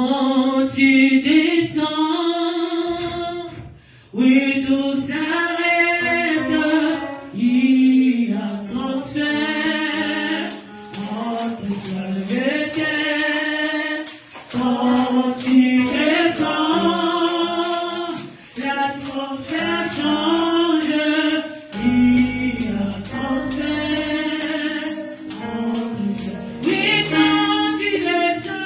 Quand tu descends, oui, tout s'arrête, il y a transfert entre ciel et terre. Quand tu descends, l'atmosphère change, il y a transfert entre ciel. Oui, quand tu descends,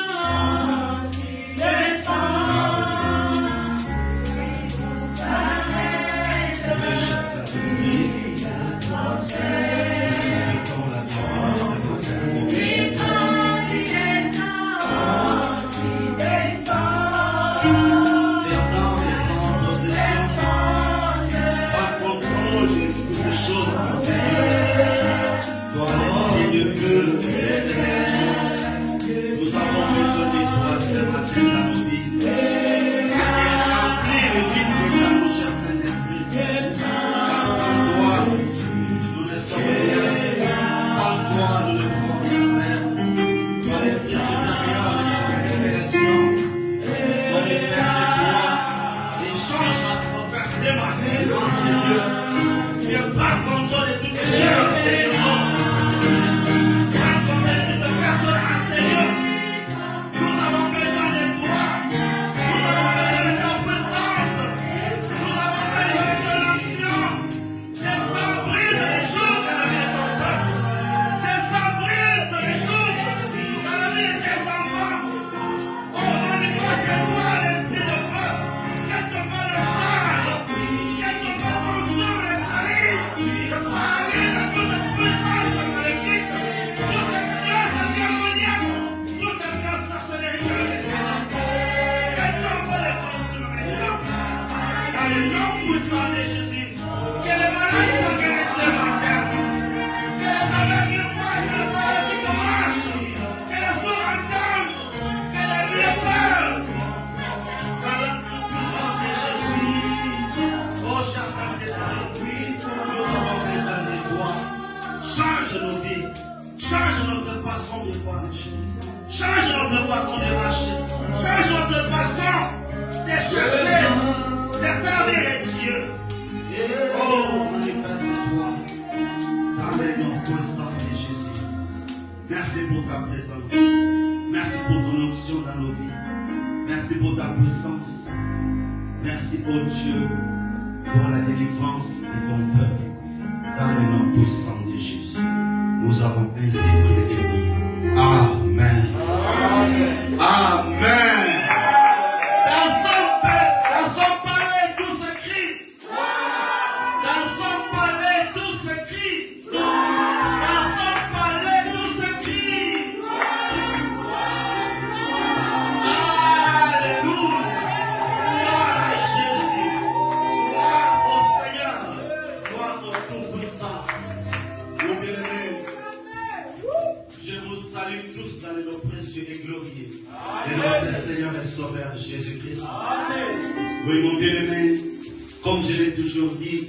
Merci pour ta présence. Merci pour ton onction dans nos vies. Merci pour ta puissance. Merci, oh Dieu, pour la délivrance de ton peuple. Dans le nom puissant de Jésus, nous avons ainsi prié. Amen. Amen. Amen. Dans son palais, tout se crie. Dans son palais, tout se crie. Dans son palais, tout se crie. Alléluia. Gloire à Jésus. Gloire au Seigneur. Gloire au Tout-Puissant. Mon bien-aimé, je vous salue tous dans le nom précieux et glorieux de notre Seigneur et Sauveur Jésus-Christ. Oui, mon bien-aimé, comme je l'ai toujours dit,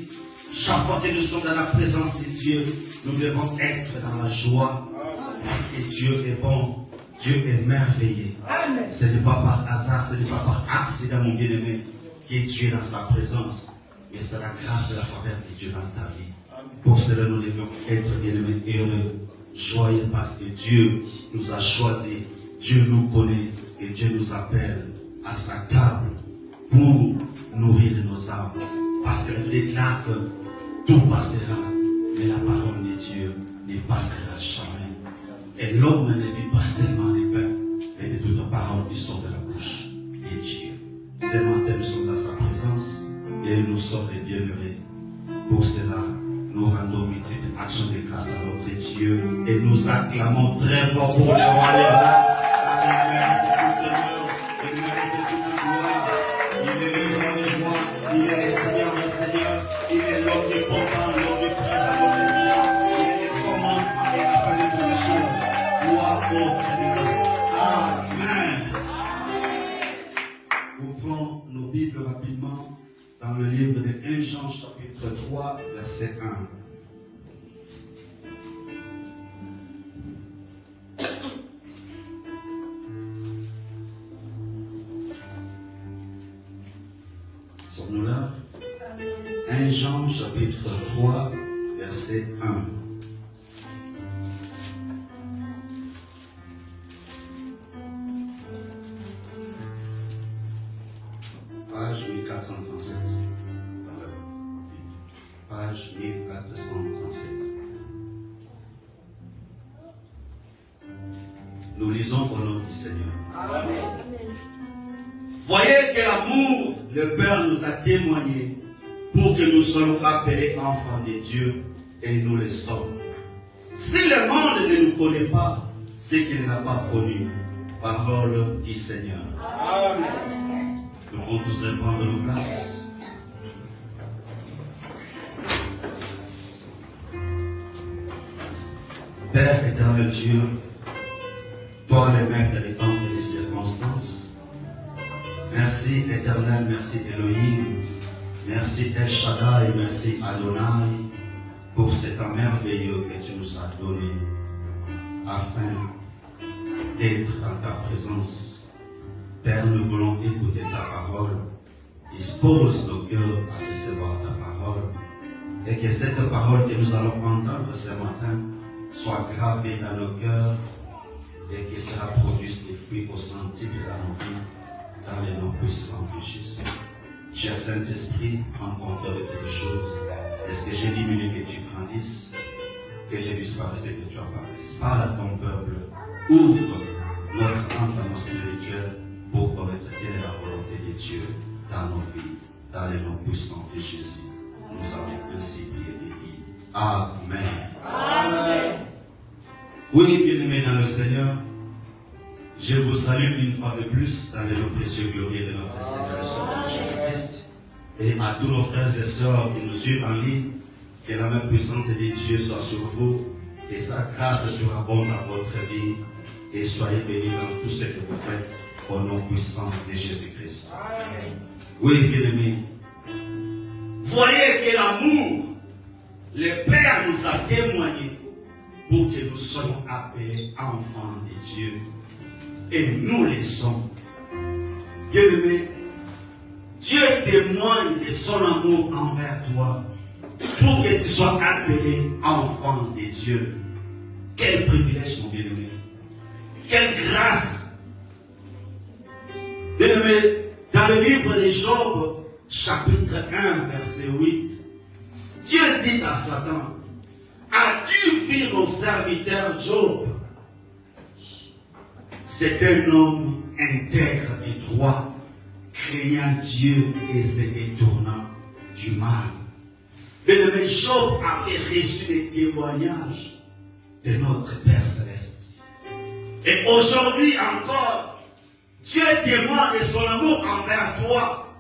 chaque fois que nous sommes dans la présence de Dieu, nous devons être dans la joie. Parce que Dieu est bon, Dieu est merveilleux. Ce n'est pas par hasard, ce n'est pas par accident, mon bien-aimé, que tu es dans sa présence. Mais c'est la grâce et la faveur de Dieu dans ta vie. Pour cela, nous devons être bien-aimés heureux, joyeux, parce que Dieu nous a choisis, Dieu nous connaît et Dieu nous appelle à sa table pour nourrir nos âmes. Parce que la Bible déclare que tout passera, mais la parole de Dieu ne passera jamais. Et l'homme ne vit pas seulement des pains, mais de toutes paroles qui sortent de la bouche de Dieu. Ces matins, nous sommes dans sa présence et nous sommes les bienheureux. Pour cela, nous rendons multiples actions de grâce à notre Dieu et nous acclamons très fort pour le roi des rois. Il est le roi des rois, il est le Seigneur des seigneurs, il est l'omnipotent, l'omniprésent, l'omniscient, il est le commencement et la fin de toutes les choses. Gloire au Seigneur. Amen. Ouvrons nos Bibles rapidement dans le livre de 1 Jean chapitre 3, verset 1. 1 Jean chapitre 3, verset 1. Page 1437. Page 1437. Nous lisons au nom du Seigneur. Amen. Voyez que l'amour, le Père nous a témoigné pour que nous soyons appelés enfants de Dieu et nous le sommes. Si le monde ne nous connaît pas, c'est qu'il n'a pas connu. Parole du Seigneur. Amen. Nous allons tous prendre nos places. Père éternel Dieu, toi le maître des temps et des circonstances, merci éternel, merci Elohim, merci El Shaddai, merci Adonai pour cet temps merveilleux que tu nous as donné afin d'être dans ta présence. Père, nous voulons écouter ta parole. Dispose nos cœurs à recevoir ta parole et que cette parole que nous allons entendre ce matin soit gravée dans nos cœurs et que cela produise des fruits au sentier de nos vies dans le nom puissant de Jésus. Cher Saint-Esprit, prends contrôle de toutes choses. Est-ce que j'ai diminué que tu grandisses, que je disparaisse et que tu apparaisses? Parle à ton peuple, ouvre notre entendement spirituel pour connaître quelle est la volonté de Dieu dans nos vies, dans le nom puissant de Jésus. Nous avons ainsi prié et dit Amen. Amen. Oui, bien-aimés dans le Seigneur, je vous salue une fois de plus dans le nom précieux glorieux de notre Seigneur et Sauveur Jésus-Christ. Et à tous nos frères et sœurs qui nous suivent en ligne, que la main puissante de Dieu soit sur vous, et sa grâce surabonde dans votre vie, et soyez bénis dans tout ce que vous faites, au nom puissant de Jésus-Christ. Oui, bien-aimés, voyez que l'amour, le Père nous a témoigné pour que nous soyons appelés enfants de Dieu. Et nous le sommes. Bien-aimés, Dieu témoigne de son amour envers toi pour que tu sois appelé enfant de Dieu. Quel privilège, mon bien-aimé. Quelle grâce. Bien-aimé, dans le livre de Job, chapitre 1, verset 8, Dieu dit à Satan, as-tu vu mon serviteur Job? C'est un homme intègre et droit, craignant Dieu et se détournant du mal. Bien-aimé, Job avait reçu les témoignages de notre Père Céleste. Et aujourd'hui encore, Dieu témoigne de son amour envers toi.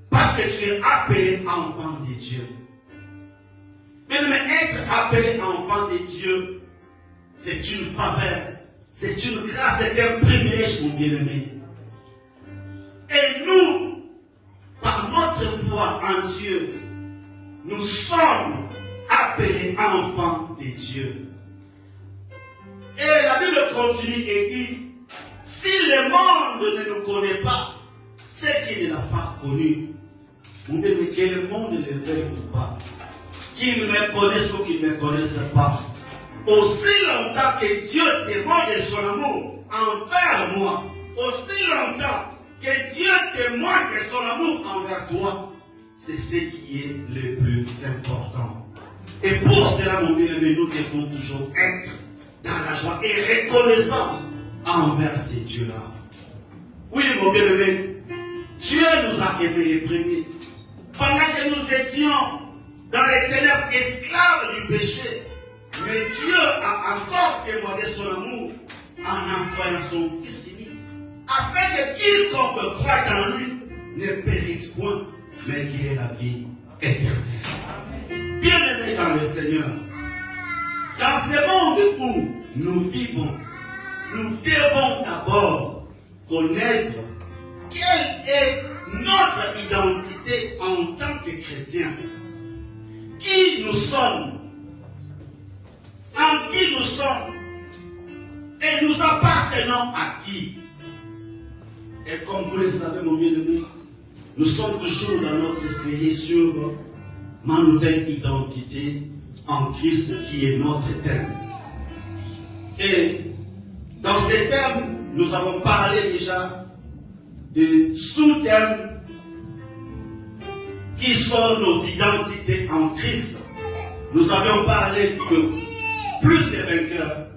Parce que tu es appelé enfant de Dieu. Bien-aimé, être appelé enfant de Dieu, c'est une faveur. C'est une grâce, c'est un privilège, mon bien-aimé. Et nous, par notre foi en Dieu, nous sommes appelés enfants de Dieu. Et la Bible continue et dit, si le monde ne nous connaît pas, c'est qu'il ne l'a pas connu. Mon bien-aimé, que le monde le veuille ou pas, qu'ils me connaissent ou qu'ils ne me connaissent pas, aussi longtemps que Dieu témoigne de son amour envers moi, aussi longtemps que Dieu témoigne de son amour envers toi, c'est ce qui est le plus important. Et pour cela, mon bien-aimé, nous devons toujours être dans la joie et reconnaissants envers ces dieux-là. Oui, mon bien-aimé, Dieu nous a aimés les premiers. Pendant que nous étions dans les ténèbres esclaves du péché, mais Dieu a encore témoigné son amour en envoyant son Fils unique, afin que quiconque croit en lui ne périsse point, mais qu'il ait la vie éternelle. Bien-aimés dans le Seigneur, dans ce monde où nous vivons, nous devons d'abord connaître quelle est notre identité en tant que chrétiens. Qui nous sommes, en qui nous sommes, et nous appartenons à qui. Et comme vous le savez, mon bien-aimé, nous sommes toujours dans notre série sur ma nouvelle identité en Christ qui est notre thème. Et dans ces thèmes, nous avons parlé déjà de sous-thèmes qui sont nos identités en Christ. Nous avions parlé que plus des vainqueurs,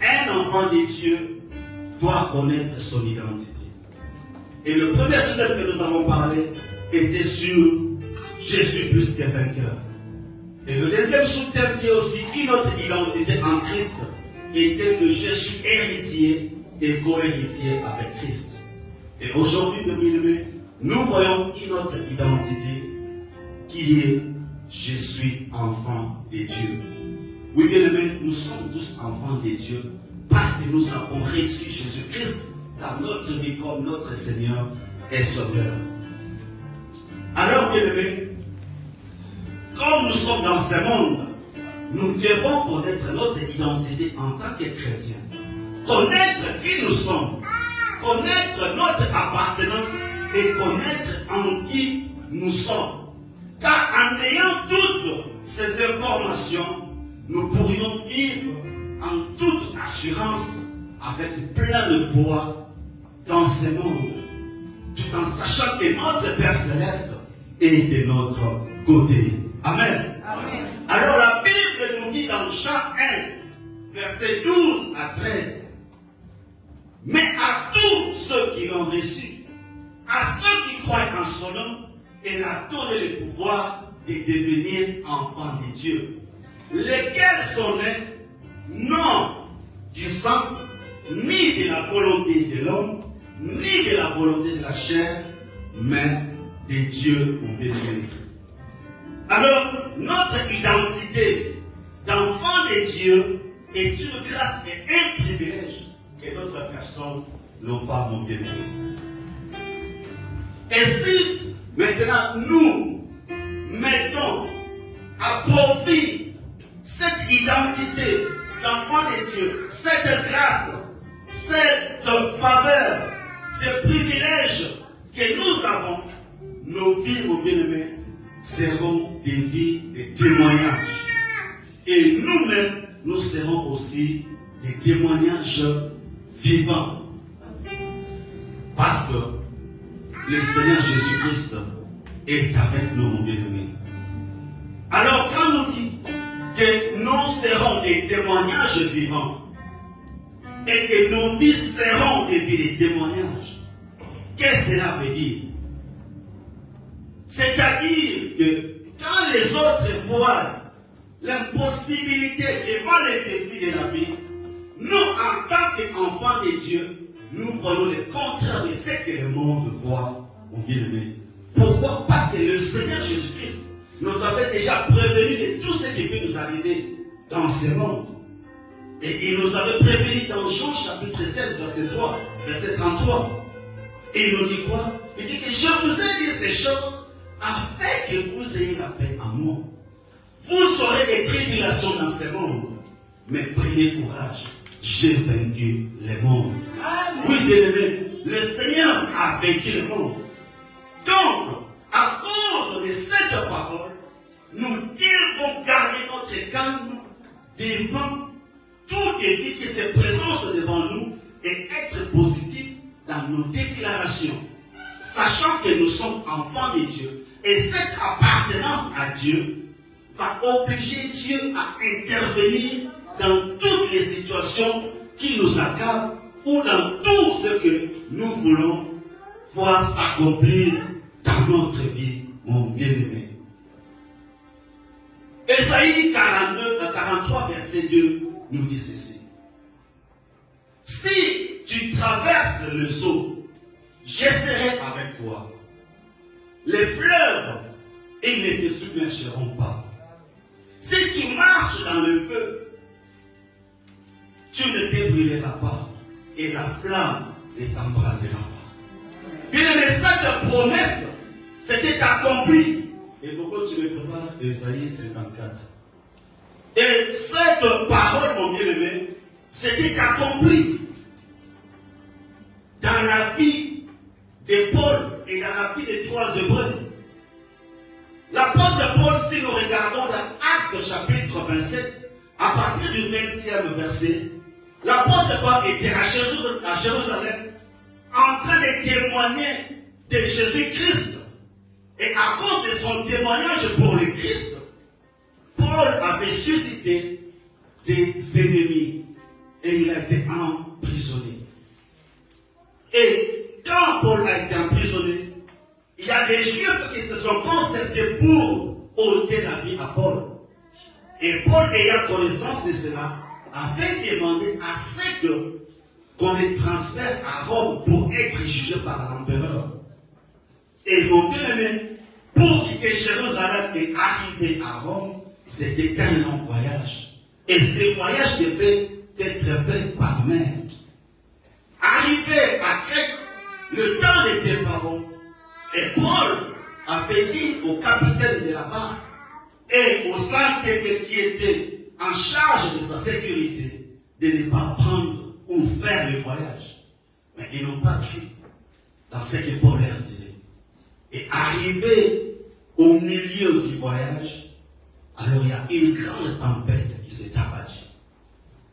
un enfant de Dieu doit connaître son identité. Et le premier sujet que nous avons parlé était sur je suis plus que vainqueur. Et le deuxième sous-thème qui est aussi notre identité en Christ était que je suis héritier et co-héritier avec Christ. Et aujourd'hui, bien-aimés, nous voyons notre identité qui est je suis enfant de Dieu. Oui, bien-aimés, nous sommes tous enfants de Dieu parce que nous avons reçu Jésus-Christ dans notre vie comme notre Seigneur et Sauveur. Alors, bien-aimés, comme nous sommes dans ce monde, nous devons connaître notre identité en tant que chrétiens. Connaître qui nous sommes, connaître notre appartenance et connaître en qui nous sommes. Car en ayant toutes ces informations, nous pourrions vivre en toute assurance, avec plein de foi dans ce monde, tout en sachant que notre Père Céleste est de notre côté. Amen. Amen. Alors la Bible nous dit dans Jean 1, versets 12 à 13, mais à tous ceux qui l'ont reçu, à ceux qui croient en son nom, il a donné le pouvoir de devenir enfants de Dieu, lesquels sont nés non du sang, ni de la volonté de l'homme, ni de la volonté de la chair, mais de Dieu mon bien-aimé. Alors, notre identité d'enfant de Dieu est une grâce et un privilège que d'autres personnes n'ont pas, mon bien-aimé. Et si maintenant nous mettons à profit cette identité d'enfant de Dieu, cette grâce, cette faveur, ce privilège que nous avons, nos vies, mon bien-aimé, seront des vies de témoignages. Et nous-mêmes, nous serons aussi des témoignages vivants. Parce que le Seigneur Jésus-Christ est avec nous, mon bien-aimé. Alors, quand nous dit que nous serons des témoignages vivants et que nos vies seront des vies de témoignages, qu'est-ce que cela veut dire? C'est-à-dire que quand les autres voient l'impossibilité devant les défis de la vie, nous, en tant qu'enfants de Dieu, nous voyons le contraire de ce que le monde voit, mon bien-aimé. Pourquoi? Parce que le Seigneur Jésus-Christ nous avait déjà prévenu de tout ce qui peut nous arriver dans ce monde. Et il nous avait prévenu dans Jean chapitre 16, verset 3, verset 33. Et il nous dit quoi? Il dit que je vous ai dit ces choses afin que vous ayez la paix en moi. Vous aurez des tribulations dans ce monde, mais prenez courage, j'ai vaincu le monde. Amen. Oui, bien-aimé, le Seigneur a vaincu le monde. Donc, à cause de cette parole, nous devons garder notre calme devant tout défi qui se présente devant nous et être positifs dans nos déclarations, sachant que nous sommes enfants de Dieu. Et cette appartenance à Dieu va obliger Dieu à intervenir dans toutes les situations qui nous accablent ou dans tout ce que nous voulons voir s'accomplir dans notre vie, mon bien-aimé. Ésaïe 43, verset 2 nous dit ceci. Si tu traverses les eaux, je serai avec toi. Les fleuves, ils ne te submergeront pas. Si tu marches dans le feu, tu ne te brûleras pas et la flamme ne t'embrasera pas. Bien aimé, cette promesse s'était accomplie. Et pourquoi tu me prépares Ésaïe 54? Et cette parole, mon bien-aimé, s'était accomplie dans la vie de Paul est dans la vie des trois Hébreux. L'apôtre Paul, si nous regardons dans Actes chapitre 27, à partir du 20e verset, l'apôtre Paul était à Jérusalem en train de témoigner de Jésus-Christ. Et à cause de son témoignage pour le Christ, Paul avait suscité des ennemis et il a été emprisonné. Et quand Paul a été emprisonné, il y a des Juifs qui se sont concertés pour ôter la vie à Paul. Et Paul, ayant connaissance de cela, avait demandé à ce qu'on les transfère à Rome pour être jugé par l'empereur. Et mon bien-aimé, pour quitter Jérusalem et arriver à Rome, c'était un long voyage. Et ce voyage devait être fait par mer. Arrivé à Crète, le temps n'était pas bon. Et Paul avait dit au capitaine de la barque et aux sentinelles qui étaient en charge de sa sécurité de ne pas prendre ou faire le voyage. Mais ils n'ont pas cru dans ce que Paul leur disait. Et arrivé au milieu du voyage, alors il y a une grande tempête qui s'est abattue.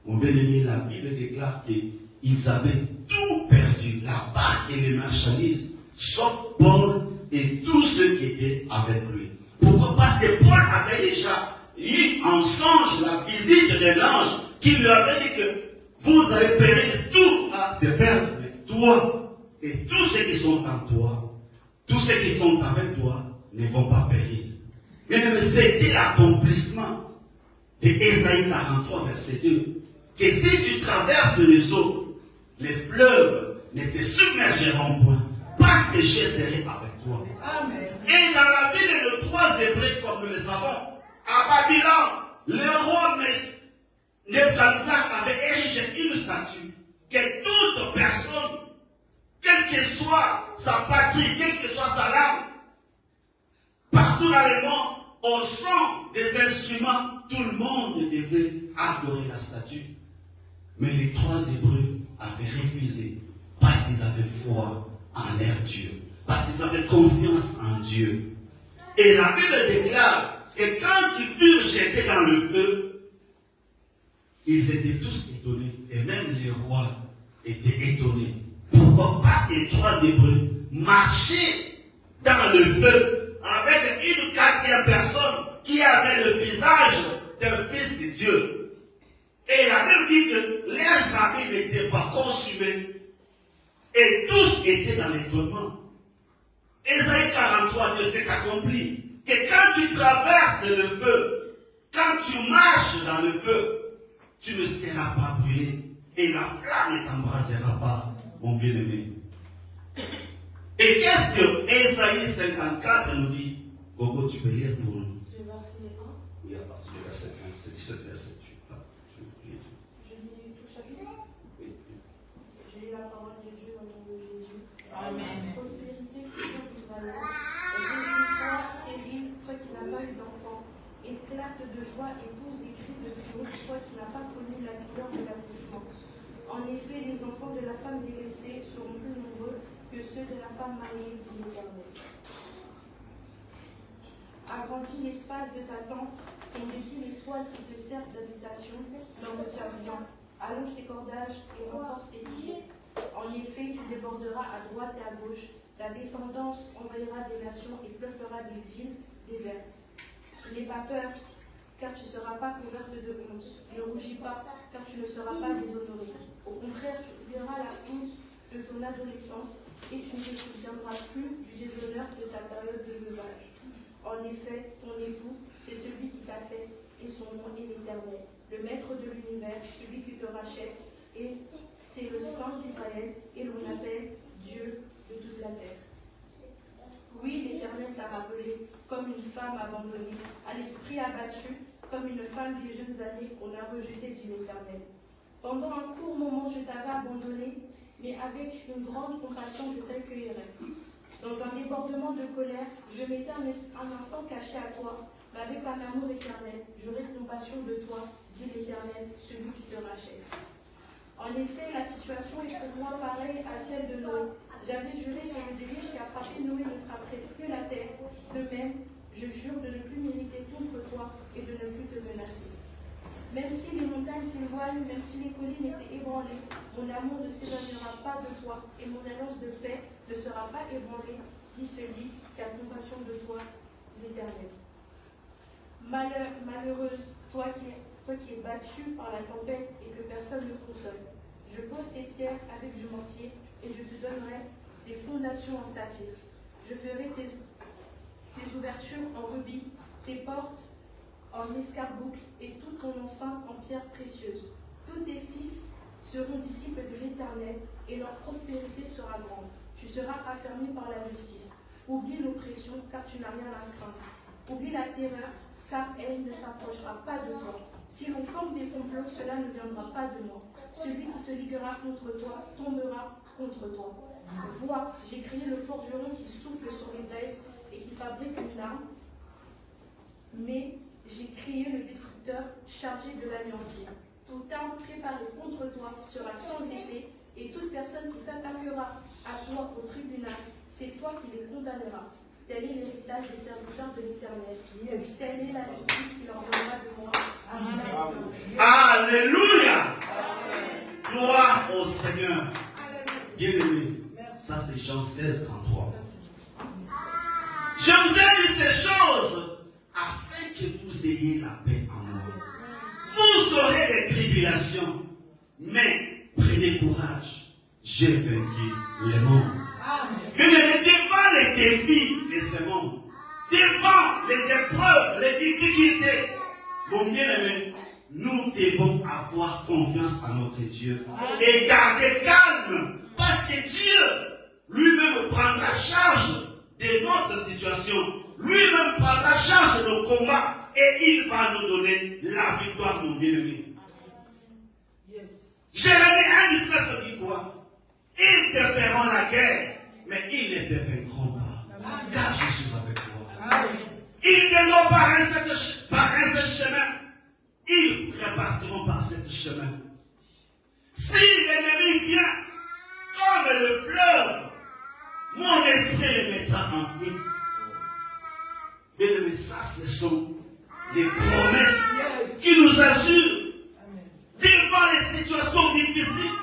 Mon bien-aimé, la Bible déclare qu'ils avaient tout perdu, la barque et les marchandises, sauf Paul et tous ceux qui étaient avec lui. Pourquoi? Parce que Paul avait déjà eu en songe la visite de l'ange qui lui avait dit que vous allez périr tout à se perdre, mais toi et tous ceux qui sont en toi, tous ceux qui sont avec toi ne vont pas périr. Mais c'était l'accomplissement de Ésaïe 43, verset 2. Que si tu traverses les eaux, les fleuves ne te submergeront point, parce que je serai avec toi. Amen. Et dans la vie de nos trois Hébreux, comme nous le savons, à Babylone, le roi Nebuchadnezzar avait érigé une statue que toute personne, quelle que soit sa patrie, quelle que soit sa langue, partout dans le monde, au son des instruments, tout le monde devait adorer la statue. Mais les trois Hébreux avaient refusé parce qu'ils avaient foi en leur Dieu, parce qu'ils avaient confiance en Dieu. Et la Bible déclare que quand ils furent jetés dans le feu, ils étaient tous étonnés, et même les rois étaient étonnés. Pourquoi? Parce que les trois Hébreux marchaient dans le feu avec une quatrième personne qui avait le visage d'un fils de Dieu. Et la Bible dit que leurs habits n'étaient pas consumés. Et tous étaient dans l'étonnement. Ésaïe 43, Dieu s'est accompli. Que quand tu traverses le feu, quand tu marches dans le feu, tu ne seras pas brûlé. Et la flamme ne t'embrasera pas, mon bien-aimé. Et qu'est-ce que Ésaïe 54 nous dit? Gogo, tu peux lire pour nous? Du verset 1. Oui, à partir du verset 1, c'est 17 verset. Je lis tout le chapitre. Oui. Je lis la parole de Dieu au nom de Jésus. Amen. Prospérité toujours d'Israël. Réjouis-toi, stérile, toi qui n'as pas eu d'enfant. Éclate de joie et pousse des cris de triomphe, toi qui n'as pas connu la douleur de l'accouchement. En effet, les enfants de la femme délaissée seront plus nombreux que ceux de la femme mariée, dit l'Éternel. Agrandis l'espace de ta tente, ton débit les toiles qui te servent d'habitation, n'en retire rien. Allonge tes cordages et renforce tes pieds. En effet, tu déborderas à droite et à gauche. Ta descendance envahira des nations et peuplera des villes désertes. N'aie pas peur, car tu ne seras pas couverte de honte. Ne rougis pas, car tu ne seras pas déshonorée. Au contraire, tu oublieras la honte de ton adolescence et tu ne te souviendras plus du déshonneur de ta période de veuvage. En effet, ton époux, c'est celui qui t'a fait, et son nom est l'Éternel, le maître de l'univers, celui qui te rachète, et c'est le Saint d'Israël, et l'on appelle Dieu de toute la terre. Oui, l'Éternel t'a rappelé comme une femme abandonnée, à l'esprit abattu, comme une femme des jeunes années qu'on a rejetée, dit l'Éternel. Pendant un court moment, je t'avais abandonné, mais avec une grande compassion, je t'accueillerai. Dans un débordement de colère, je m'étais un instant caché à toi, mais avec un amour éternel, j'aurai compassion de toi, dit l'Éternel, celui qui te rachète. En effet, la situation est pour moi pareille à celle de Noé. J'avais juré que le déluge qui a frappé Noé Je jure de ne plus m'irriter contre toi et de ne plus te menacer. Même si les montagnes s'éloignent, même si les collines étaient ébranlées, mon amour ne s'éloignera pas de toi et mon alliance de paix ne sera pas ébranlée, dit celui qui a compassion de toi, l'Éternel. Malheureuse, toi qui es battue par la tempête et que personne ne console. Je pose tes pierres avec du mortier et je te donnerai des fondations en saphir. Je ferai tes ouvertures en rubis, tes portes en escarboucle et toute ton enceinte en pierre précieuse. Tous tes fils seront disciples de l'Éternel et leur prospérité sera grande. Tu seras affermi par la justice. Oublie l'oppression car tu n'as rien à craindre. Oublie la terreur car elle ne s'approchera pas de toi. Si l'on forme des complots, cela ne viendra pas de moi. Celui qui se liguera contre toi tombera contre toi. Vois, j'ai créé le forgeron qui souffle sur les braises et qui fabrique une arme, mais j'ai créé le destructeur chargé de l'anéantir. Toute arme préparée contre toi sera sans épée, et toute personne qui s'attaquera à toi au tribunal, c'est toi qui les condamneras. Tel est l'héritage des serviteurs de l'Éternel. Yes. Telle est la justice qu'il ordonnera de moi. Amen. Alléluia. Gloire au Seigneur. Bien-aimé, ça c'est Jean 16, 33. Je vous ai dit ces choses afin que vous ayez la paix en moi. Vous aurez des tribulations, mais prenez courage. J'ai vaincu le monde. Mais devant les défis de ce monde, devant les épreuves, les difficultés, mon bien-aimé, nous devons avoir confiance en notre Dieu et garder calme, parce que Dieu lui-même prendra charge de notre situation, lui-même prendra charge de nos combats et il va nous donner la victoire, mon bien-aimé. Jérémie 1,19 dit quoi? Ils te feront la guerre, mais ils ne te vaincront pas, car je suis avec toi. Ils ne vont pas par un seul chemin, ils repartiront par ce chemin. Si l'ennemi vient comme le fleuve, mon esprit le mettra en fuite. Bien-aimé, ça, ce sont des promesses qui nous assurent devant les situations difficiles,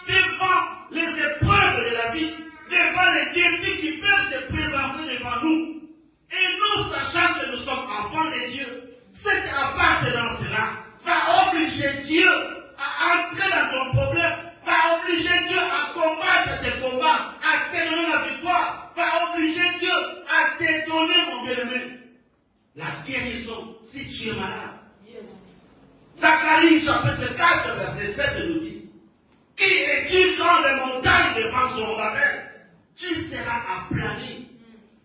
devant les épreuves de la vie, devant les défis qui peuvent se présenter devant nous. Et nous, sachant que nous sommes enfants de Dieu, cette appartenance-là va obliger Dieu à entrer dans ton problème, va obliger Dieu à combattre tes combats, à te donner la victoire, va obliger Dieu à te donner, mon bien-aimé, la guérison si tu es malade. Zacharie chapitre 4 verset 7 nous dit: qui es-tu quand les montagnes devant son Babel? Tu seras aplani.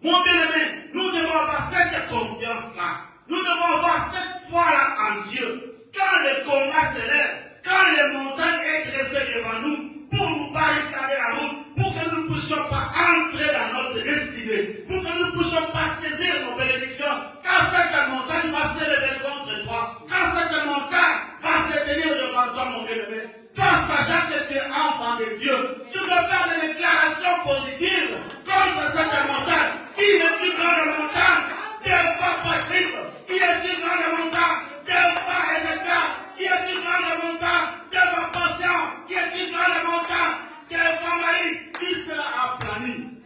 Mon bien-aimé, nous devons avoir cette confiance-là. Nous devons avoir cette foi-là en Dieu. Quand les combats se lèvent, quand les montagnes sont dressées devant nous, pour nous barricader la route, pour que nous ne puissions pas entrer dans notre destinée, pour que nous ne puissions pas saisir nos bénédictions, quand cette montagne va se lever contre toi, quand cette montagne va se tenir devant toi, mon bien-aimé, quand sachant que tu es enfant de Dieu, tu peux faire des déclarations positives contre cette montagne. Qui est plus grande montagne devant Patrick? Qui est plus grande montagne devant Ézéchiel? Qui est plus grande montagne devant Patient? Qui est plus grande montagne devant Marie? Qui sera aplani?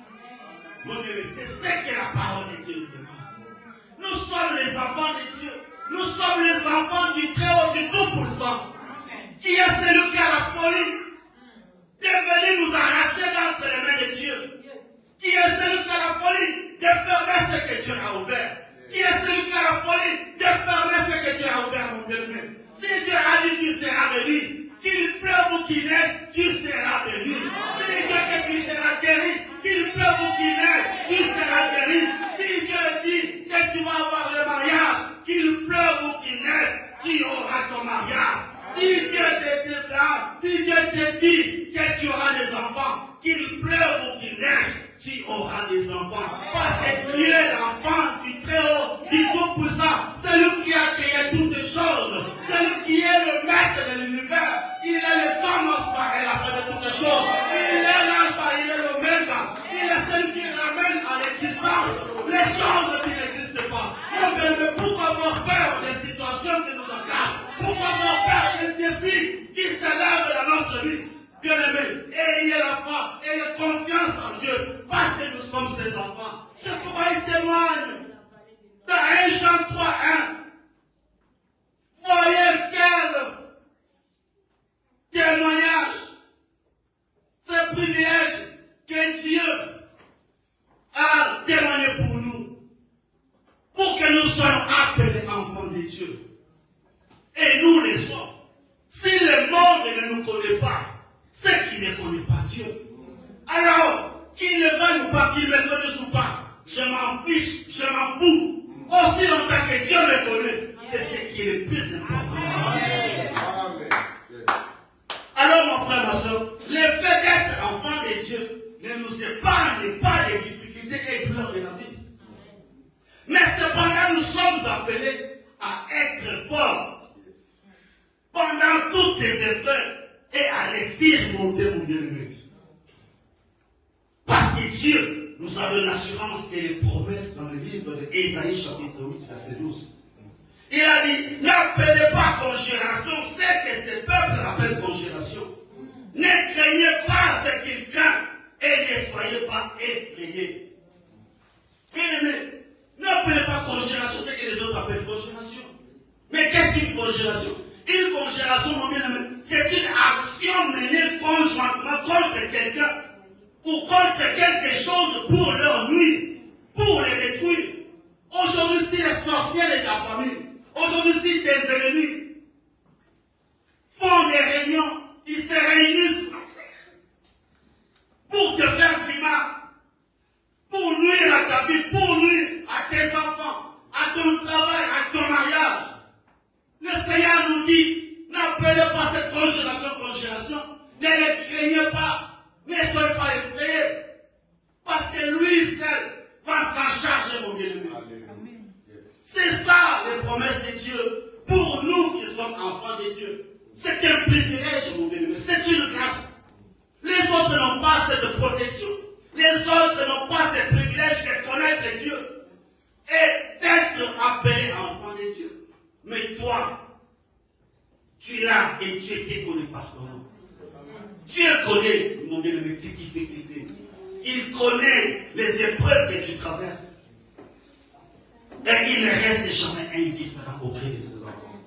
Mon bien-aimé, c'est ce que la parole de Dieu nous demande. Nous sommes les enfants de Dieu. Nous sommes les enfants du Très-Haut, du Tout-Puissant. Qui est celui qui a la folie de venir nous arracher d'entre les mains de Dieu? Qui est celui qui a la folie de fermer ce que Dieu a ouvert? Qui est celui qui a la folie de fermer ce que Dieu a ouvert, mon bien-aimé? Si Dieu a dit qu'il sera béni, qu'il pleuve ou qu'il neige, tu seras béni. Si Dieu dit que tu seras guéri, qu'il pleuve ou qu'il neige, tu seras guéri. Si Dieu dit que tu vas avoir le mariage, qu'il pleuve ou qu'il neige, tu auras ton mariage. Si Dieu te déclare, si Dieu te dit que tu auras des enfants, qu'il pleuve ou qu'il neige, tu auras des enfants. Parce que tu es l'enfant du Très-Haut, du Tout-Puissant, celui qui a créé toutes choses, celui qui est le maître de l'univers. Il est le commencement et la fin de toutes choses. Il est l'alpha, il est l'oméga. Il est celui qui ramène à l'existence les choses qui n'existent pas. sommes ses enfants. C'est pourquoi il témoigne. Dans 1 Jean 3, 1. Voyez quel témoignage, ce privilège que Dieu a témoigné pour nous, pour que nous soyons appelés enfants de Dieu. Et nous les sommes. Si le monde ne nous connaît pas, c'est qu'il ne connaît pas Dieu. Alors, qu'il le veuille ou pas, qu'il me connaisse ou pas, je m'en fiche, je m'en fous. Aussi longtemps que Dieu me connaît, c'est ce qui est le plus important. Alors, mon frère, ma soeur, le fait d'être enfant de Dieu ne nous épargne pas des difficultés et douleurs de la vie. Mais cependant, nous sommes appelés à être forts pendant toutes ces épreuves et à les surmonter, mon bien-aimé. Parce que Dieu nous a donné l'assurance et les promesses dans le livre de Ésaïe chapitre 8, verset 12. Il a dit, n'appelez pas congélation ce que ce peuple appelle congélation. Ne craignez pas ce qu'il craint et ne soyez pas effrayés. Bien-aimé, n'appelez pas congélation ce que les autres appellent congélation. Mais qu'est-ce qu'une congélation? Une congélation, mon bien-aimé, c'est une action menée conjointement contre quelqu'un ou contre quelque chose pour leur nuire, pour les détruire. Aujourd'hui, si les sorcières de ta famille, aujourd'hui, si tes ennemis font des réunions, ils se réunissent pour te faire du mal, pour nuire à ta vie, pour nuire à tes enfants, à ton travail, à ton mariage. Le Seigneur nous dit, n'appelez pas cette congélation, ne les craignez pas, ne soyez pas effrayés, parce que lui seul va s'en charger, mon bien-aimé. C'est ça les promesses de Dieu pour nous qui sommes enfants de Dieu. C'est un privilège, mon bien-aimé, c'est une grâce. Les autres n'ont pas cette protection. Les autres n'ont pas ce privilège de connaître Dieu et d'être appelé enfant de Dieu. Mais toi, tu l'as et Dieu te connaît par ton nom. Dieu connaît, mon bien-aimé, tes difficultés. Il connaît les épreuves que tu traverses. Et il ne reste jamais indifférent auprès de ses enfants.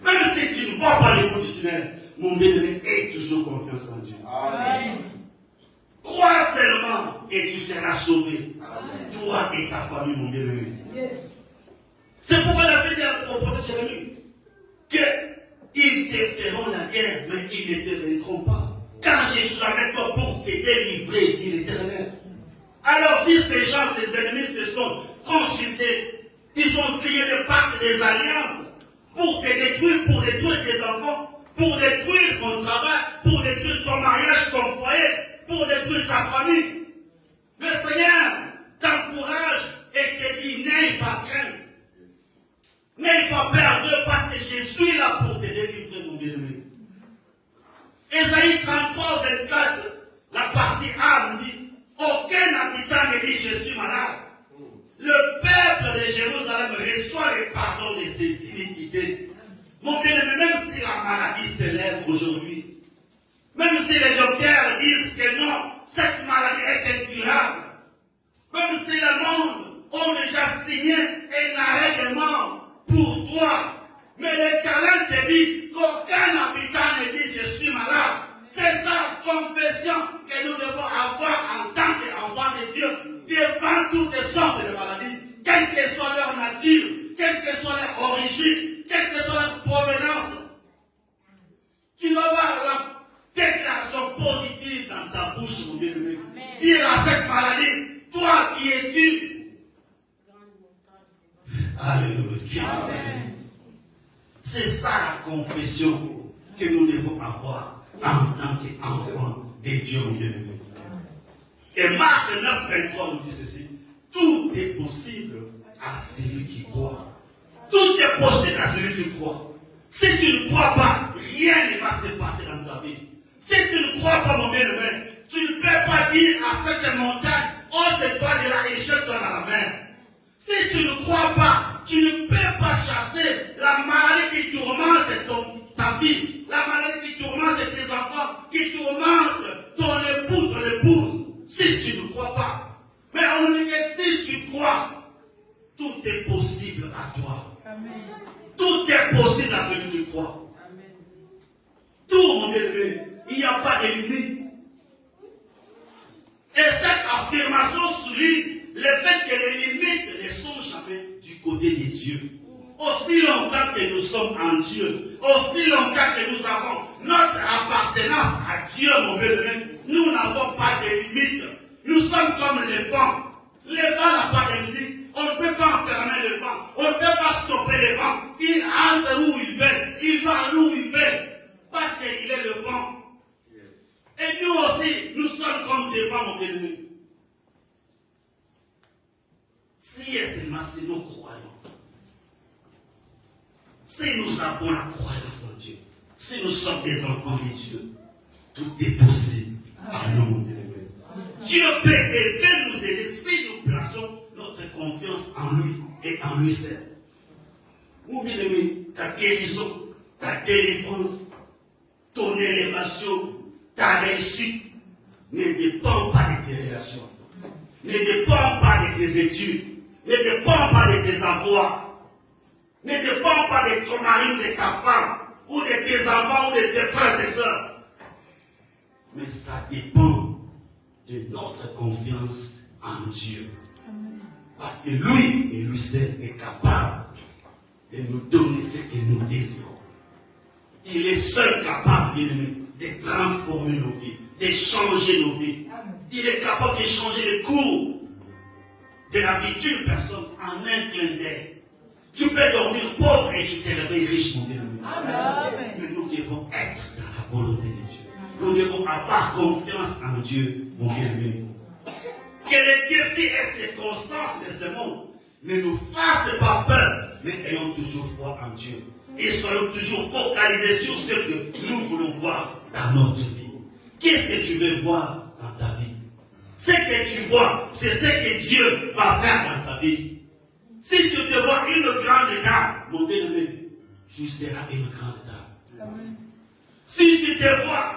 Même si tu ne vois pas les bouts du tunnel, mon bien-aimé, aie toujours confiance en Dieu. Amen. Crois seulement et tu seras sauvé. Amen. Toi et ta famille, mon bien-aimé. Yes. C'est pourquoi la Bible dit au prophète Jérémie qu'ils te feront la guerre, mais ils ne te vaincront pas. Car je suis avec toi pour te délivrer, dit l'Éternel. Alors si ces gens, ces ennemis se sont consultés, ils ont signé des pactes, des alliances pour te détruire, pour détruire tes enfants, pour détruire ton travail, pour détruire ton mariage, ton foyer, pour détruire ta famille. Le Seigneur t'encourage et te dit, n'aie pas crainte. N'aie pas peur d'eux parce que je suis là pour te délivrer, mon bien-aimé. Ésaïe 33, 24, la partie A nous dit, aucun habitant ne dit je suis malade. Le peuple de Jérusalem reçoit le pardon de ses iniquités. Mon bien-aimé, même si la maladie s'élève aujourd'hui, même si les docteurs disent que non, cette maladie est incurable, même si le monde a déjà signé un arrêt de mort pour toi, mais l'Éternel te dit qu'aucun habitant ne dit je suis malade. C'est ça la confession que nous devons avoir en tant qu'enfants de Dieu devant toutes sortes de maladies, quelle que soit leur nature, quelle que soit leur origine, quelle que soit leur provenance. Tu dois avoir la déclaration positive dans ta bouche, mon bien-aimé. Dire à cette maladie, toi qui es-tu? Alléluia. C'est ça la confession que nous devons avoir en tant qu'enfants de Dieu, mon bien-aimé. Et Marc 9, 23 nous dit ceci. Tout est possible à celui qui croit. Tout est possible à celui qui croit. Si tu ne crois pas, rien ne va se passer dans ta vie. Si tu ne crois pas, mon bien-aimé, tu ne peux pas dire à cette montagne, ôte de toi de là et jette-toi dans la mer. Si tu ne crois pas, tu ne peux pas chasser la maladie qui tourmente ta vie, la maladie qui tourmente tes enfants, qui tourmente ton épouse, ton épouse. Si tu ne crois pas. Mais on nous dit que si tu crois, tout est possible à toi. Amen. Tout est possible à celui qui croit. Amen. Tout, mon bien-aimé, il n'y a pas de limite. Et cette affirmation souligne le fait que les limites ne sont jamais du côté de Dieu. Aussi longtemps que nous sommes en Dieu, aussi longtemps que nous avons notre appartenance à Dieu, mon bien-aimé, nous n'avons pas de limites. Nous sommes comme les vents. Les vents n'ont pas de limites. On ne peut pas enfermer le vent. On ne peut pas stopper le vent. Il entre où il veut. Il va où il veut. Parce qu'il est le vent. Et nous aussi, nous sommes comme des vents, mon bien-aimé. Si et seulement si nous croyons, si nous avons la croyance en Dieu, si nous sommes des enfants de Dieu, tout est possible à nous, mon bien-aimé. Dieu peut et veut nous aider si nous plaçons notre confiance en lui et en lui seul. Mon bien-aimé, ta guérison, ta délivrance, ton élévation, ta réussite ne dépend pas de tes relations, ne dépend pas de tes études, ne dépend pas de tes avoirs, ne dépend pas de ton mari ou de ta femme, ou de tes enfants ou de tes frères et sœurs. Mais ça dépend de notre confiance en Dieu. Parce que lui et lui seul est capable de nous donner ce que nous désirons. Il est seul capable, bien-aimé, de transformer nos vies, de changer nos vies. Il est capable de changer le cours de la vie d'une personne en un clin d'œil. Tu peux dormir pauvre et tu te réveilles riche, mon bien-aimé. Mais nous devons être dans la volonté de Dieu. Nous devons avoir confiance en Dieu, mon bien-aimé. Que les défis et circonstances de ce monde ne nous fassent pas peur, mais ayons toujours foi en Dieu. Et soyons toujours focalisés sur ce que nous voulons voir dans notre vie. Qu'est-ce que tu veux voir dans ta vie? Ce que tu vois, c'est ce que Dieu va faire dans ta vie. Si tu te vois une grande dame, mon bien-aimé, tu seras une grande dame. Si tu te vois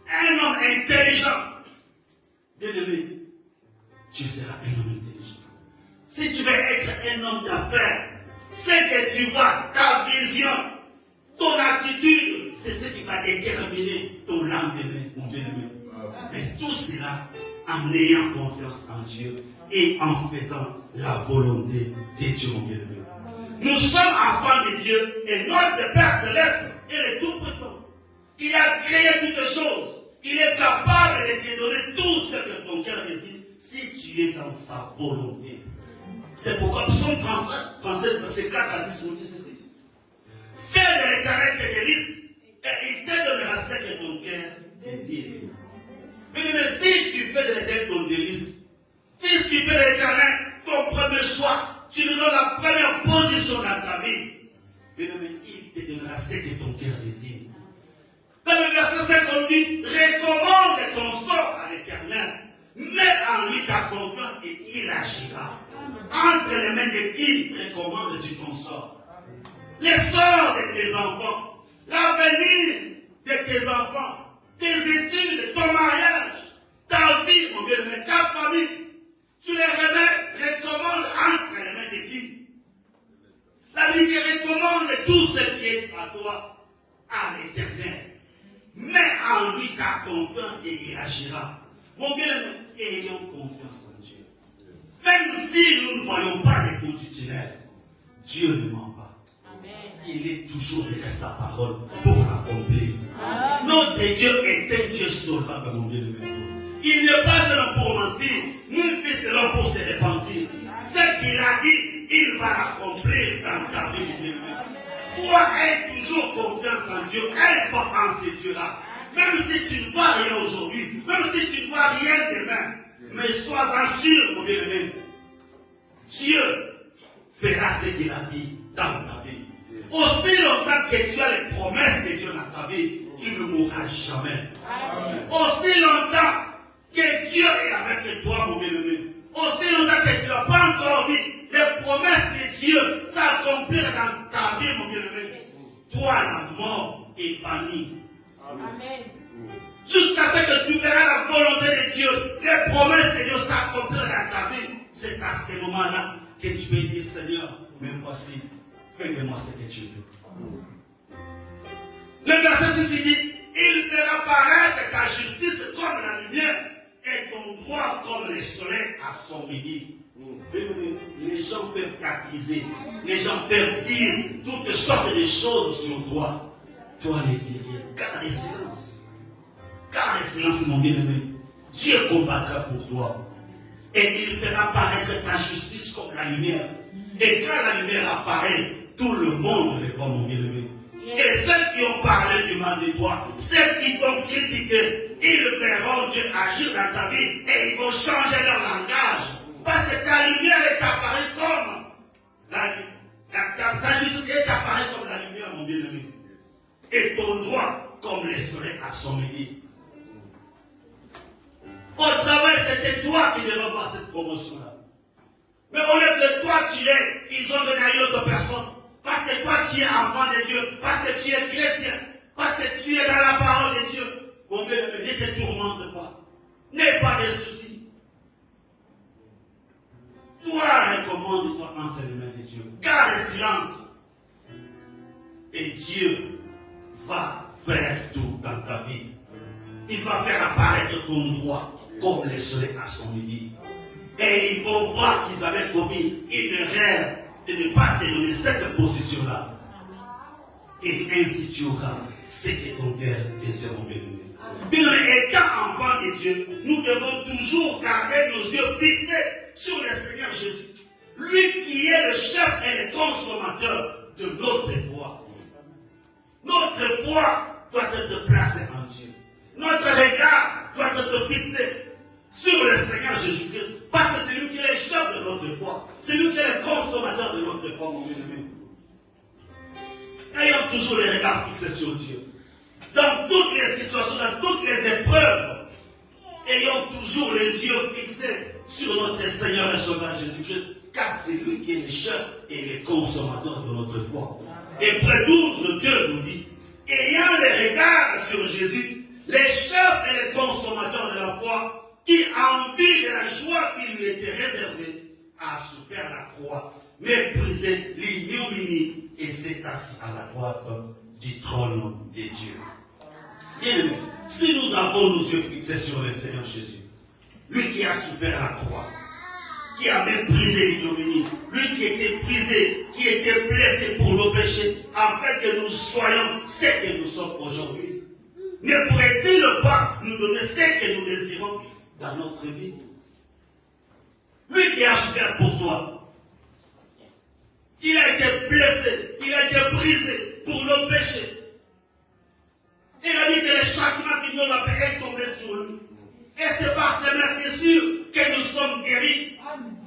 un homme intelligent, bien-aimé, tu seras un homme intelligent. Si tu veux être un homme d'affaires, ce que tu vois, ta vision, ton attitude, c'est ce qui va déterminer ton lendemain, mon bien-aimé. Mais tout cela en ayant confiance en Dieu et en faisant la volonté de Dieu, mon bien-aimé. Nous sommes enfants de Dieu et notre Père Céleste est le Tout-Puissant. Il a créé toutes choses. Il est capable de te donner tout ce que ton cœur désire si tu es dans sa volonté. C'est pourquoi Psaume 37, verset 4 à 6 nous dit ceci. Fais de l'Éternel tes délices et il te donnera ce que ton cœur désire. Mais si tu fais de l'Éternel ton délice, si tu fais de l'Éternel ton premier choix, tu lui donnes la première position dans ta vie, mais il te donnera ce que ton cœur désire. Dans le verset 5, on dit, recommande ton sort à l'Éternel, mets en lui ta confiance et il agira. Entre les mains de qui recommandes-tu ton sort? Les sorts de tes enfants, l'avenir de tes enfants, tes études, ton mariage, ta vie, mon bien-aimé, ta famille, tu les recommandes entre les mains de qui? La Bible recommande tout ce qui est à toi, à l'Éternel. Mets en lui ta confiance et il agira. Mon bien-aimé, ayons confiance en Dieu. Même si nous ne voyons pas les bouts du tunnel, Dieu ne ment pas. Amen. Il est toujours derrière sa parole pour l'accomplir. Notre Dieu est un Dieu solvable, mon bien-aimé. Il n'est pas un homme pour mentir, ni fils de l'homme pour se repentir. Ce qu'il a dit, il va l'accomplir dans ta vie, mon bien-aimé. Toi, aie toujours confiance en Dieu, aie foi en ces dieux-là. Même si tu ne vois rien aujourd'hui, même si tu ne vois rien demain, mais sois-en sûr, mon bien-aimé, Dieu fera ce qu'il a dit dans ta vie. Aussi longtemps que tu as les promesses de Dieu dans ta vie, tu ne mourras jamais. Amen. Aussi longtemps que Dieu est avec toi, mon bien-aimé, aussi longtemps que tu n'as pas encore vu les promesses de Dieu s'accomplir dans ta vie, mon bien-aimé, toi, la mort est bannie. Amen. Jusqu'à ce que tu verras la volonté de Dieu, les promesses de Dieu s'accomplir dans ta vie. moment-là que tu peux dire, Seigneur, mais voici, fais de moi ce que tu veux. Le verset 6 dit, il fera paraître ta justice comme la lumière et ton droit comme le soleil à son midi. Les gens peuvent t'accuser, les gens peuvent dire toutes sortes de choses sur toi. Toi, ne dis rien, garde le silence. Garde le silence, mon bien-aimé. Dieu combattra pour toi. Et il fera paraître ta justice comme la lumière. Et quand la lumière apparaît, tout le monde le voit, mon bien-aimé. Et celles qui ont parlé du mal de toi, celles qui t'ont critiqué, ils verront Dieu agir dans ta vie et ils vont changer leur langage. Parce que ta lumière est apparue comme ta justice est apparue comme la lumière, mon bien-aimé. Et ton droit comme le soleil à son midi. Au travail, c'était toi qui devais avoir cette promotion-là. Mais au lieu que toi tu es, ils ont donné à une autre personne. Parce que toi tu es enfant de Dieu, parce que tu es chrétien, parce que tu es dans la parole de Dieu. Mon bien-aimé, ne te tourmente pas. N'aie pas de soucis. Toi, recommande-toi entre les mains de Dieu. Garde le silence. Et Dieu va faire tout dans ta vie. Il va faire apparaître ton droit comme le soleil à son midi. Et ils vont voir qu'ils avaient commis une erreur de ne pas te donner cette position-là. Et ainsi tu auras ce que ton cœur désire, mon bien-aimé. Bien-aimé, étant enfant de Dieu, nous devons toujours garder nos yeux fixés sur le Seigneur Jésus. Lui qui est le chef et le consommateur de notre foi. Notre foi doit être placée en Dieu. Notre regard doit être fixé sur le Seigneur Jésus-Christ. Parce que c'est lui qui est le chef de notre foi. C'est lui qui est le consommateur de notre foi, mon bien-aimé. Ayons toujours les regards fixés sur Dieu. Dans toutes les situations, dans toutes les épreuves, ayons toujours les yeux fixés sur notre Seigneur et Sauveur Jésus-Christ. Car c'est lui qui est le chef et le consommateur de notre foi. Hébreux 12, 2 nous dit, ayant les regards sur Jésus, le chef et le consommateur de la foi, qui en vue de la joie qui lui était réservée, a souffert la croix, méprisé l'ignominie et s'est assis à la droite du trône de Dieu. Bien-aimés, si nous avons nos yeux fixés sur le Seigneur Jésus, lui qui a souffert la croix, qui a méprisé l'ignominie, lui qui était brisé, qui était blessé pour nos péchés, afin que nous soyons ce que nous sommes aujourd'hui, ne pourrait-il pas nous donner ce que nous désirons dans notre vie? Lui qui a souffert pour toi, il a été blessé, il a été brisé pour nos péchés. Il a dit que le châtiment qui nous a est tombé sur lui. Et c'est par cette blessure que nous sommes guéris.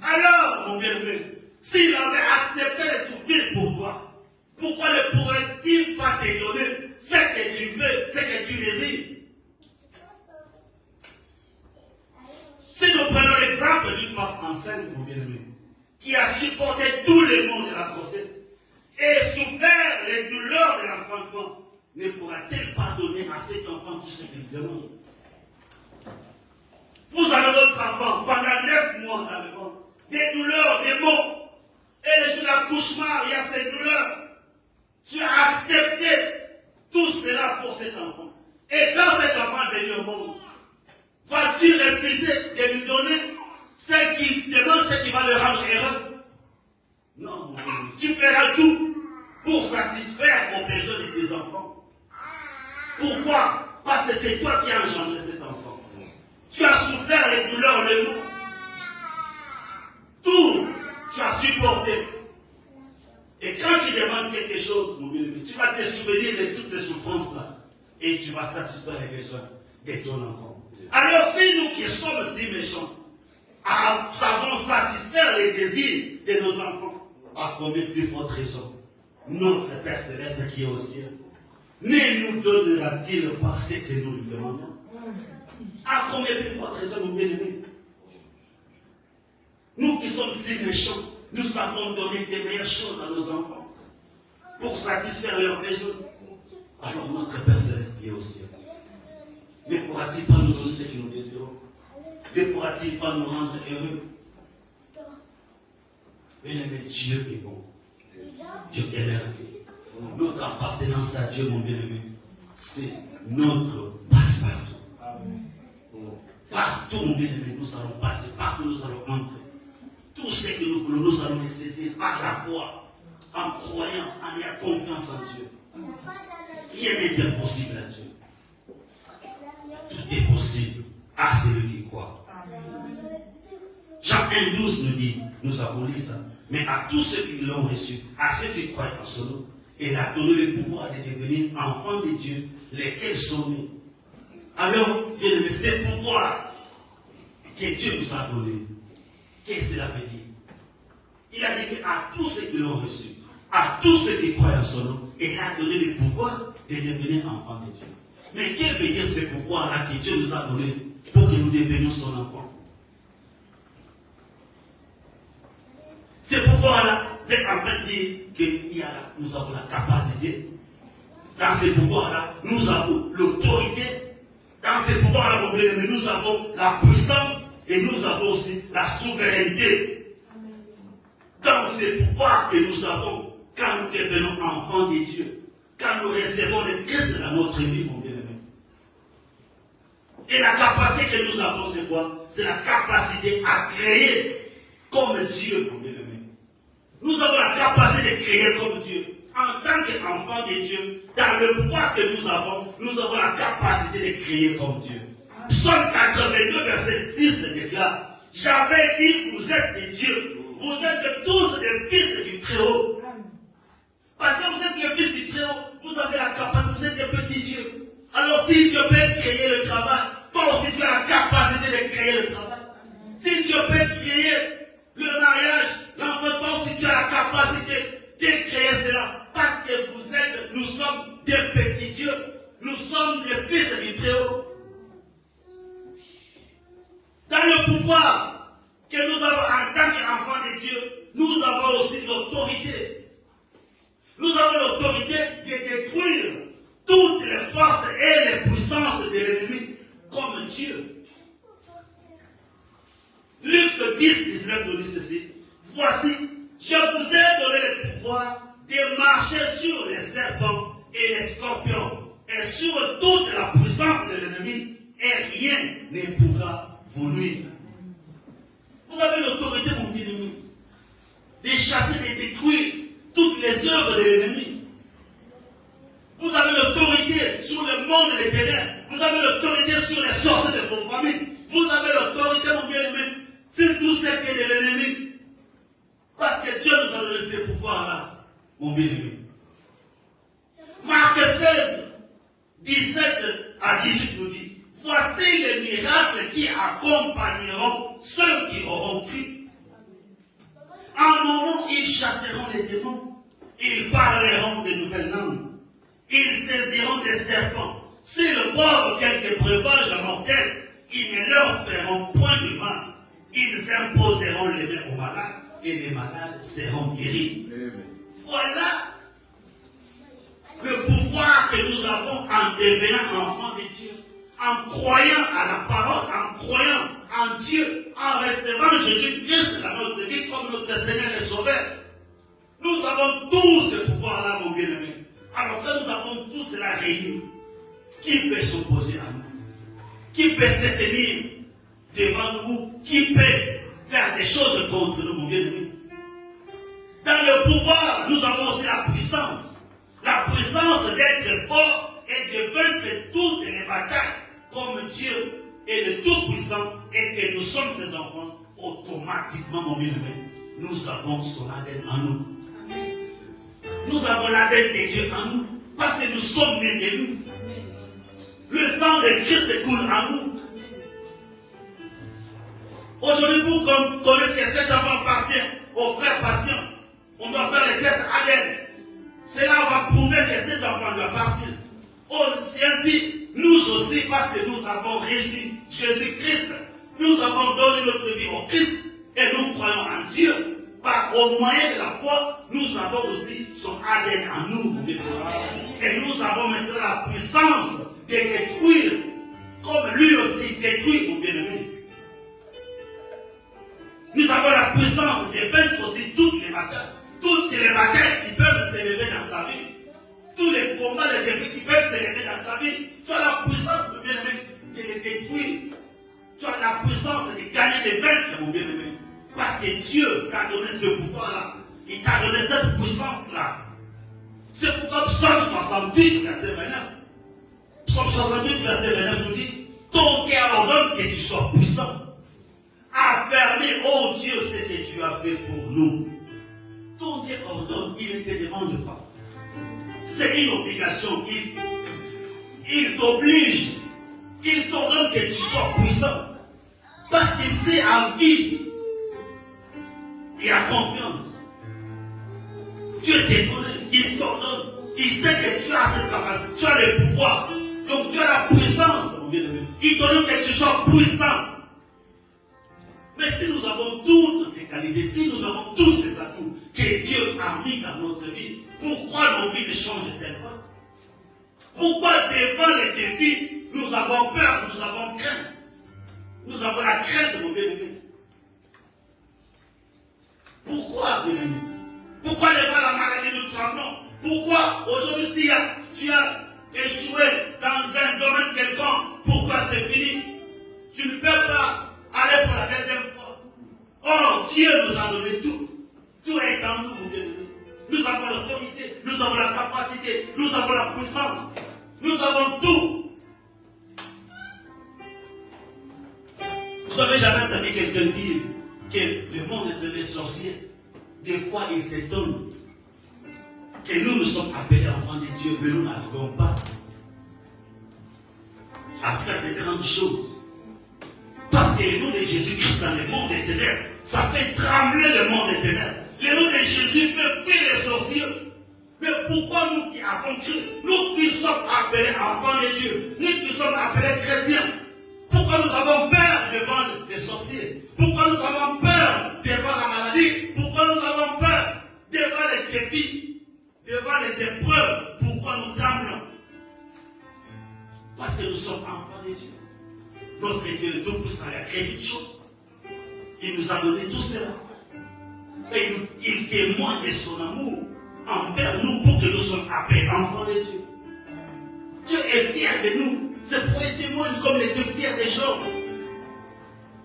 Alors, mon bien-aimé, s'il avait accepté de souffrir pour toi, pourquoi ne pourrait-il pas te donner ce que tu veux, ce que tu désires? Si nous prenons l'exemple d'une femme enceinte, mon bien-aimé, qui a supporté tous les maux de la grossesse et souffert les douleurs de l'enfantement, ne pourra-t-elle pas donner à cet enfant tout ce qu'il demande? Vous avez votre enfant pendant 9 mois dans le ventre, des douleurs, des maux, et le jour d'accouchement, il y a ces douleurs. Tu as accepté tout cela pour cet enfant. Et quand cet enfant est venu au monde, vas-tu refuser de lui donner ce qu'il demande, ce qui va le rendre heureux? Non, tu feras tout pour satisfaire aux besoins de tes enfants. Pourquoi? Parce que c'est toi qui as engendré cet enfant. Tu as souffert les douleurs, les maux. Tout, tu as supporté. Et quand tu demandes quelque chose, mon bien-aimé, tu vas te souvenir de toutes ces souffrances-là. Et tu vas satisfaire les besoins de ton enfant. Alors si nous qui sommes si méchants, savons satisfaire les désirs de nos enfants, à combien plus forte raison notre Père Céleste qui est au ciel ne nous donnera-t-il pas ce que nous lui demandons? À combien plus forte raison, mon bien-aimé? Nous qui sommes si méchants, nous savons donner des meilleures choses à nos enfants pour satisfaire leurs besoins. Alors notre Père Céleste qui est au ciel ne pourra-t-il pas nous donner ce que nous désirons? Ne pourra-t-il pas nous rendre heureux? Bien-aimé, Dieu est bon. Dieu est merveilleux. Notre appartenance à Dieu, mon bien-aimé, c'est notre passe-partout. Partout, mon bien-aimé, nous allons passer, partout nous allons entrer. Tout ce que nous voulons, nous allons les saisir par la foi, en croyant, en ayant confiance en Dieu. Rien n'est impossible à Dieu. Tout est possible à celui qui croit. Jean 1,12 nous dit, nous avons lu ça, mais à tous ceux qui l'ont reçu, à ceux qui croient en son nom, il a donné le pouvoir de devenir enfants de Dieu, lesquels sont nés. Alors, bien aimé, c'est le pouvoir que Dieu nous a donné. Qu'est-ce que cela veut dire? Il a dit qu'à tous ceux qui l'ont reçu, à tous ceux qui croient en son nom, il a donné le pouvoir de devenir enfants de Dieu. Mais quel veut dire ce pouvoir-là que Dieu nous a donné pour que nous devenions son enfant? Ce pouvoir-là veut en fait dire que nous avons la capacité. Dans ce pouvoir-là, nous avons l'autorité. Dans ce pouvoir-là, mon bien-aimé, nous avons la puissance et nous avons aussi la souveraineté. Dans ce pouvoir que nous avons, quand nous devenons enfants de Dieu, quand nous recevons le Christ dans notre vie, mon bien-aimé. Et la capacité que nous avons, c'est quoi? C'est la capacité à créer comme Dieu, mon bien-aimé. Nous avons la capacité de créer comme Dieu. En tant qu'enfants de Dieu, dans le pouvoir que nous avons la capacité de créer comme Dieu. Psaume 82, verset 6 déclare, j'avais dit, vous êtes des dieux. Vous êtes tous des fils du Très-Haut. Parce que vous êtes les fils du Très-Haut, vous avez la capacité, vous êtes des petits dieux. Alors si Dieu peut créer le travail, toi aussi tu as la capacité de créer le travail. Si Dieu peut créer le mariage, l'enfant, toi aussi tu as la capacité de créer cela. Parce que nous sommes des petits dieux. Nous sommes des fils du Très-Haut. Dans le pouvoir que nous avons en tant qu'enfants de Dieu, nous avons aussi l'autorité. Nous avons l'autorité de détruire toutes les forces et les puissances de l'ennemi comme Dieu. Luc 10, 19 nous dit ceci. Voici, je vous ai donné le pouvoir de marcher sur les serpents et les scorpions et sur toute la puissance de l'ennemi et rien ne pourra vous nuire. Vous avez l'autorité, mon bien-aimé, de chasser, de détruire toutes les œuvres de l'ennemi. Vous avez l'autorité sur le monde des ténèbres. Vous avez l'autorité sur les sorciers de vos familles. Vous avez l'autorité, mon bien-aimé, sur tout ce qui est de l'ennemi. Parce que Dieu nous a donné ce pouvoir-là, mon bien-aimé. Marc 16, 17 à 18 nous dit, voici les miracles qui accompagneront ceux qui auront cru. En mon nom, ils chasseront les démons. Ils parleront de nouvelles langues. Ils saisiront des serpents. S'ils boivent quelques breuvages mortels, ils ne leur feront point de mal. Ils imposeront les mains aux malades et les malades seront guéris. Voilà le pouvoir que nous avons en devenant enfants de Dieu. En croyant à la parole, en croyant en Dieu, en recevant Jésus-Christ dans notre vie comme notre Seigneur et Sauveur. Nous avons tous ce pouvoir-là, mon bien-aimé. Alors que nous avons tous cela réuni, qui peut s'opposer à nous? Qui peut se tenir devant nous? Qui peut faire des choses contre nous, mon bien-aimé? Dans le pouvoir, nous avons aussi la puissance. La puissance d'être fort et de vaincre toutes les batailles comme Dieu est le Tout-Puissant et que nous sommes ses enfants. Automatiquement, mon bien-aimé, nous avons son ADN en nous. Nous avons l'ADN de Dieu en nous parce que nous sommes nés de lui. Le sang de Christ coule en nous. Aujourd'hui, pour qu'on connaisse que cet enfant appartient aux frères patients, on doit faire les tests ADN. Cela va prouver que cet enfant doit partir. C'est ainsi, nous aussi, parce que nous avons reçu Jésus-Christ, nous avons donné notre vie au Christ et nous croyons en Dieu. Au moyen de la foi, nous avons aussi son ADN en nous. Et nous avons maintenant la puissance de détruire, comme lui aussi détruit, mon bien-aimé. Nous avons la la puissance de vaincre aussi toutes les batailles. Toutes les batailles qui peuvent s'élever dans ta vie. Tous les combats, les défis qui peuvent s'élever dans ta vie. Tu as la puissance, mon bien-aimé, de les détruire. Tu as la puissance de gagner, de vaincre, mon bien-aimé. Parce que Dieu t'a donné ce pouvoir-là. Il t'a donné cette puissance-là. C'est pourquoi Psaume 68, verset 29. Psaume 68, verset 29 nous dit, ton cœur ordonne que tu sois puissant. Affermis, oh Dieu, ce que tu as fait pour nous. Ton Dieu ordonne, il ne te demande pas. C'est une obligation. Il t'oblige. Il t'ordonne que tu sois puissant. Parce qu'il sait en qui il a confiance. Dieu te connaît, il t'ordonne. Il sait que tu as cette capacité, tu as le pouvoir. Donc tu as la puissance, mon bien-aimé. Il t'ordonne que tu sois puissant. Mais si nous avons toutes ces qualités, si nous avons tous les atouts que Dieu a mis dans notre vie, pourquoi nos vies ne changent-elles pas? Pourquoi devant les défis, nous avons peur, nous avons crainte? Nous avons la crainte, mon bien-aimé. Pourquoi, bien-aimé? Pourquoi devant la maladie nous tremblons? Pourquoi aujourd'hui, si tu as échoué dans un domaine quelconque, pourquoi c'est fini? Tu ne peux pas aller pour la deuxième fois. Or, Dieu nous a donné tout. Tout est en nous, mon bien-aimé. Nous avons l'autorité, nous avons la capacité, nous avons la puissance. Nous avons tout. Vous n'avez jamais entendu quelqu'un dire que le monde est des sorciers. Des fois, il s'étonne que nous sommes appelés enfants de Dieu, mais nous n'arrivons pas à faire de grandes choses. Parce que le nom de Jésus-Christ dans le monde des ténèbres, ça fait trembler le monde des ténèbres. Le nom de Jésus fait fuir les sorciers. Mais pourquoi nous qui avons cru, nous qui sommes appelés enfants de Dieu, nous qui sommes appelés chrétiens, pourquoi nous avons peur devant les sorciers? Pourquoi nous avons peur devant la maladie? Pourquoi nous avons peur devant les défis, devant les épreuves? Pourquoi nous tremblons? Parce que nous sommes enfants de Dieu. Notre Dieu, le Tout-Puissant, il a créé toutes choses. Il nous a donné tout cela. Et il témoigne de son amour envers nous pour que nous soyons appelés enfants de Dieu. Dieu est fier de nous. C'est pour qu'il témoigne comme il était fier des gens.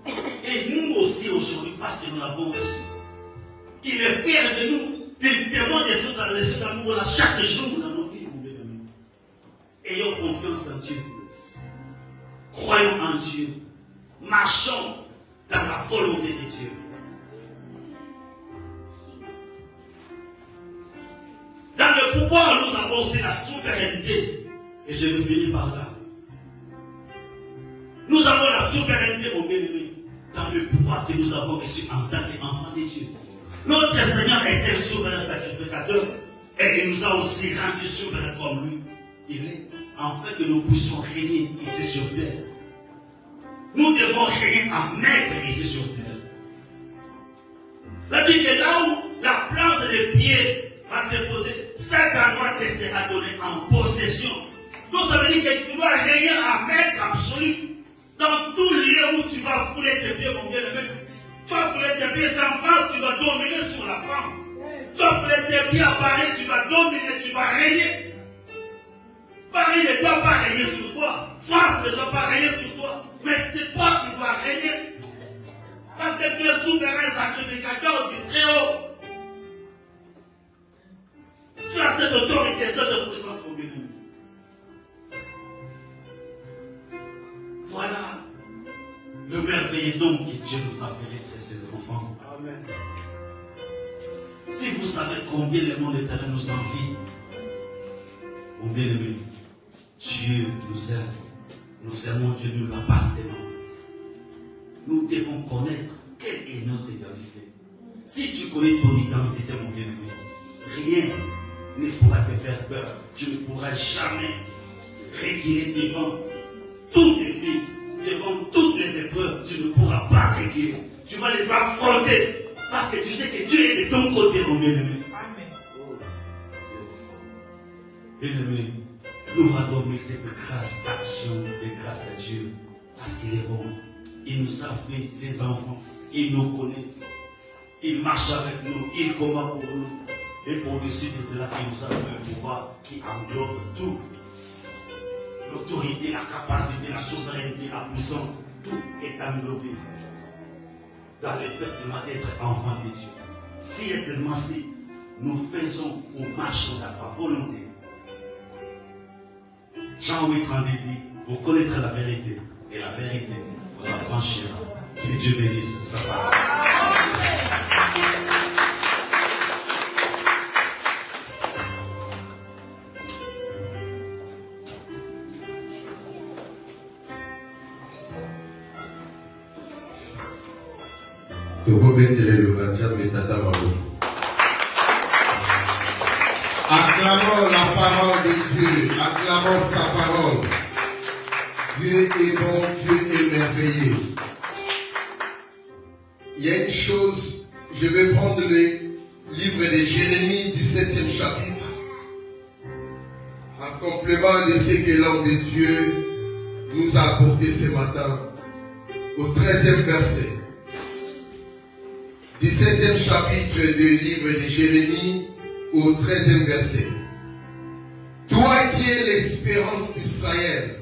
Et nous aussi aujourd'hui, parce que nous l'avons reçu. Il est fier de nous. Il témoigne de cet amour-là chaque jour dans nos vies, mon bien-aimé. Ayons confiance en Dieu. Croyons en Dieu. Marchons dans la volonté de Dieu. Dans le pouvoir, nous avons aussi la souveraineté. Et je vais finir par là. Nous avons la souveraineté, mon bien-aimé, dans le pouvoir que nous avons reçu en tant qu'enfants de Dieu. Notre Seigneur est un souverain sacrificateur et il nous a aussi rendu souverains comme lui. Il est, afin que nous puissions régner ici sur terre. Nous devons régner en maître ici sur terre. La Bible est là où la plante des pieds va se poser, cet endroit te sera donné en possession. Donc ça veut dire que tu dois régner en maître absolu. Dans tout lieu où tu vas fouler tes pieds, mon bien-aimé. Tu vas fouler tes pieds en France, tu vas dominer sur la France. Tu vas fouler tes pieds à Paris, tu vas dominer, tu vas régner. Paris ne doit pas régner sur toi. France ne doit pas régner sur toi. Mais c'est toi qui dois régner. Parce que tu es souverain sacrificateur du Très-Haut. Tu as cette autorité, cette puissance, mon bien-aimé. Voilà le merveilleux don que Dieu nous a fait d'être ses enfants. Amen. Si vous savez combien le monde éternel nous envie, mon bien-aimé, Dieu nous aime. Nous aimons Dieu, nous lui appartenons. Nous devons connaître quelle est notre identité. Si tu connais ton identité, mon bien-aimé, rien ne pourra te faire peur. Tu ne pourras jamais réguler devant tout défi, devant toutes les épreuves. Tu ne pourras pas réguler. Tu vas les affronter parce que tu sais que Dieu est de ton côté, mon bien-aimé. Amen. Bien-aimé, nous rendons multiples grâces d'action et grâce à Dieu parce qu'il est bon. Il nous a fait ses enfants. Il nous connaît. Il marche avec nous, il combat pour nous. Et pour-dessus de cela, il nous a donné un pouvoir qui englobe tout. L'autorité, la capacité, la souveraineté, la puissance, tout est englobé dans le fait seulement d'être enfant de Dieu. Si et seulement si nous faisons ou marchons dans sa volonté. Jean 8, 32 dit, vous connaîtrez la vérité, et la vérité vous affranchira. Que Dieu bénisse sa parole. Acclamons la parole de Dieu, acclamons sa parole. Dieu est bon, Dieu est merveilleux. Il y a une chose, je vais prendre le livre de Jérémie, 17e chapitre, en complément de ce que l'homme de Dieu nous a apporté ce matin, au 13e verset. 17e chapitre du livre de Jérémie, au 13e verset. Toi qui es l'espérance d'Israël,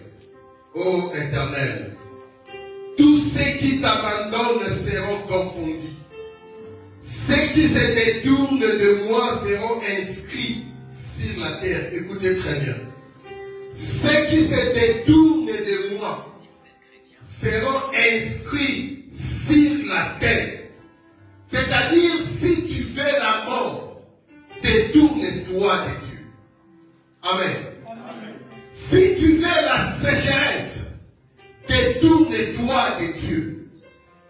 ô Éternel, tous ceux qui t'abandonnent seront confondus. Ceux qui se détournent de moi seront inscrits sur la terre. Écoutez très bien. Ceux qui se détournent de moi seront inscrits sur la terre. C'est-à-dire, si tu fais la mort, détourne-toi de Dieu. Amen. Amen. Si tu fais la sécheresse, détourne-toi de Dieu.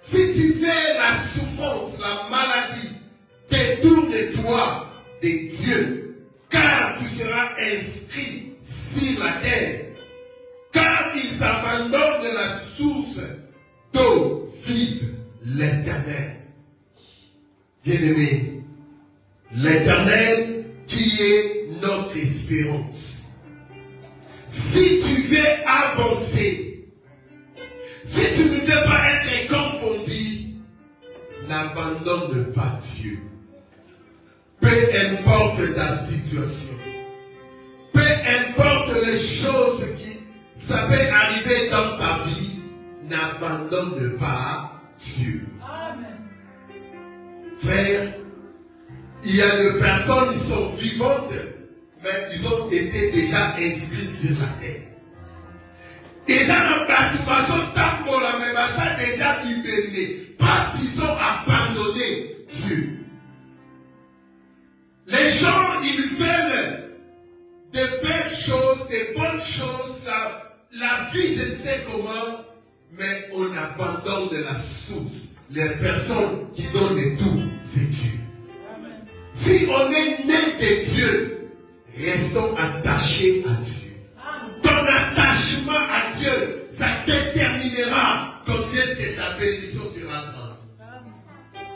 Si tu fais la souffrance, la maladie, détourne-toi de Dieu. Car tu seras inscrit sur la terre. Car ils abandonnent la source d'eau vive, l'Éternel. Bien-aimé, l'Éternel qui est notre espérance. Si tu veux avancer, si tu ne veux pas être confondu, n'abandonne pas Dieu. Peu importe ta situation, peu importe les choses qui ça peut arriver dans ta vie, n'abandonne pas Dieu. Frère, il y a des personnes qui sont vivantes, mais ils ont été déjà inscrits sur la terre. Ils ont déjà libéré parce qu'ils ont abandonné Dieu. Les gens, ils veulent de belles choses, de bonnes choses, la vie, je ne sais comment, mais on abandonne la source. Les personnes qui donnent tout, c'est Dieu. Amen. Si on est né de Dieu, restons attachés à Dieu. Amen. Ton attachement à Dieu, ça déterminera combien que ta bénédiction sera grande.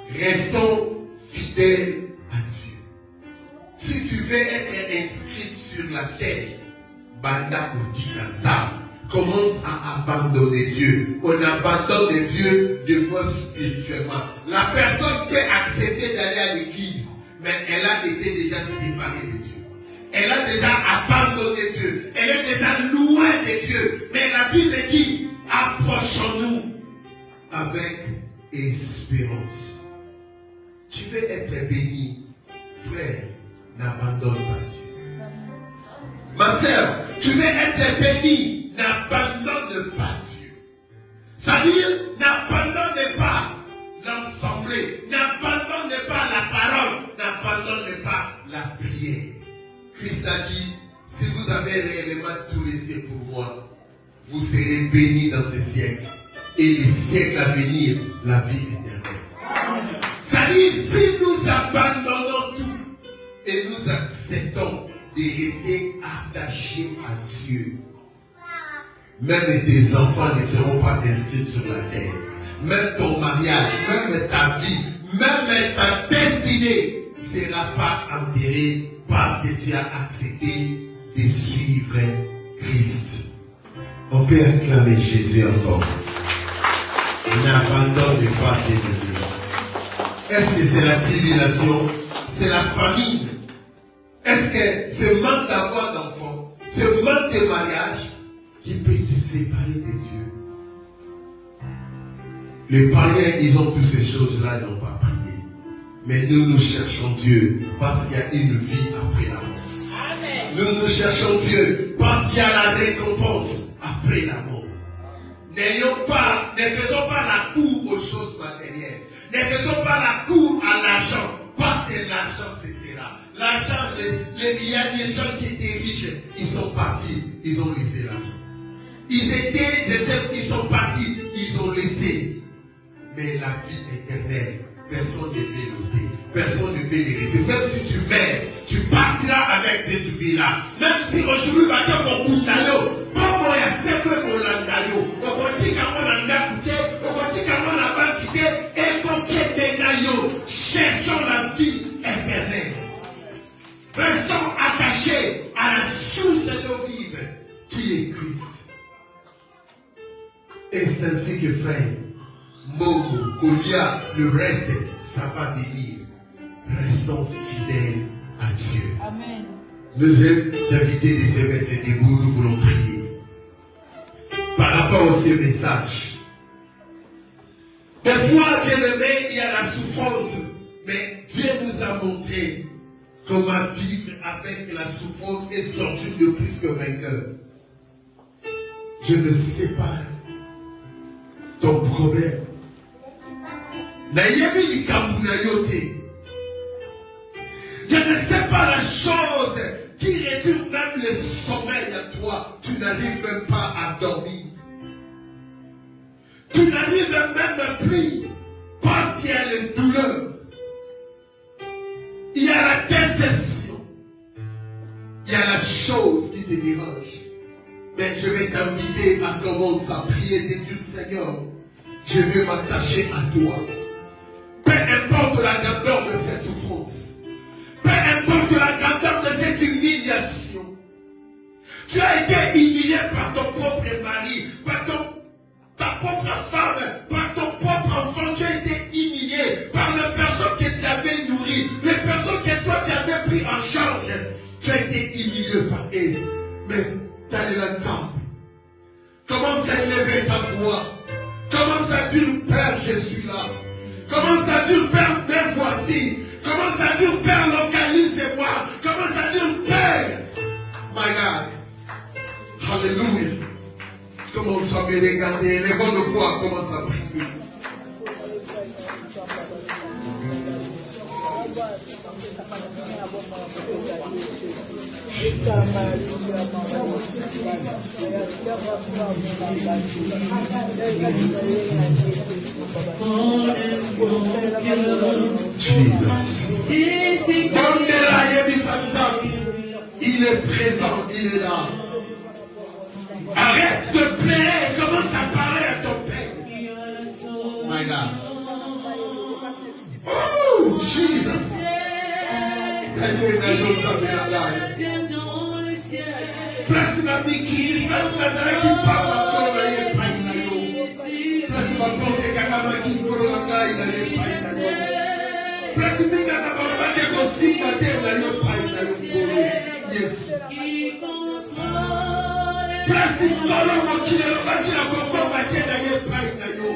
Restons fidèles à Dieu. Si tu veux être inscrit sur la terre, Banda Udinata, commence à abandonner Dieu. On abandonne Dieu de fois spirituellement. La personne peut accepter d'aller à l'église, mais elle a été déjà séparée de Dieu. Elle a déjà abandonné Dieu. Elle est déjà loin de Dieu. Mais la Bible dit, approchons-nous avec espérance. Tu veux être béni, frère, n'abandonne pas Dieu. Ma sœur, tu veux être béni, n'abandonne pas Dieu. C'est-à-dire, n'abandonne pas l'assemblée, n'abandonne pas la parole, n'abandonne pas la prière. Christ a dit, si vous avez réellement tout laissé pour moi, vous serez bénis dans ce siècle. Et les siècles à venir, la vie éternelle. C'est-à-dire, si nous abandonnons tout et nous acceptons de rester attachés à Dieu, même tes enfants ne seront pas inscrits sur la terre. Même ton mariage, même ta vie, même ta destinée ne sera pas enterrée parce que tu as accepté de suivre Christ. On peut acclamer Jésus encore. N'abandonne pas tes désirs. Est-ce que c'est la tribulation? C'est la famine? Est-ce que ce manque d'avoir d'enfants, ce manque de mariage qui peut te séparer de Dieu? Les païens, ils ont toutes ces choses-là, ils n'ont pas prié. Mais nous, nous cherchons Dieu parce qu'il y a une vie après la mort. Nous cherchons Dieu parce qu'il y a la récompense après la mort. Ne faisons pas la cour aux choses matérielles. Ne faisons pas la cour à l'argent. Parce que l'argent, c'est cela. L'argent, il y a des gens qui étaient riches. Ils sont partis. Ils ont laissé l'argent. Ils étaient, ils sont partis. Ils ont laissé. Mais la vie éternelle, personne ne peut l'ôter. Personne ne peut l'hériter. Même si tu meurs, tu partiras avec cette vie-là. Même si aujourd'hui, va dire qu'on coûte d'ailleurs. Comment il y a ce que qu'on l'a d'ailleurs. On dit comment on a coûté. On dit comment on a pas quitté. Et qu'on quitte des d'ailleurs. Cherchons la vie éternelle. Restons attachés à la source de l'eau vive qui est Christ. Et c'est ainsi que frère, Mogo, Golia, le reste, ça va venir. Restons fidèles à Dieu. Amen. Nous aimons d'inviter des évêques debout, nous voulons prier. Par rapport à ces messages. Des fois, bien aimé, il y a la souffrance. Mais Dieu nous a montré comment vivre avec la souffrance et sortir de plus que vainqueur. Je ne sais pas ton problème. Je ne sais pas la chose qui réduit même le sommeil à toi. Tu n'arrives même pas à dormir. Tu n'arrives même plus parce qu'il y a les douleurs. Il y a la déception. Il y a la chose qui te dérange. Mais je vais t'inviter à commencer à prier et dire Seigneur, je veux m'attacher à toi. Peu importe la grandeur de cette souffrance. Peu importe la grandeur de cette humiliation. Tu as été humilié par ton propre mari, par ta propre femme, par ton propre enfant. Tu as été humilié par les personnes que tu avais nourries, les personnes que toi tu avais pris en charge. Tu as été humilié par elles. Mais dans le temple, commence à élever ta voix. Commence à dire Père, je suis là. Commence à dire Père, me voici. Commence à dire Père, localise-moi. Commence à dire Père. My God. Alléluia. Commence à me regarder. Les bonnes voix commencent à prier. Jesus. Il est présent, il est là. Arrête de pleurer, commence à parler à ton Père. My God. Oh, Jesus. Place la vie qui dit, place la qui parle à toi, la yepaï na yo. Place la porte kakama qui koro la gaï na yepaï na yo. Place minga na baba ke ko simba te na yepaï na yo koro. Yes. Place kolo mo kile lo ba kila ko ko ba te na yepaï na yo.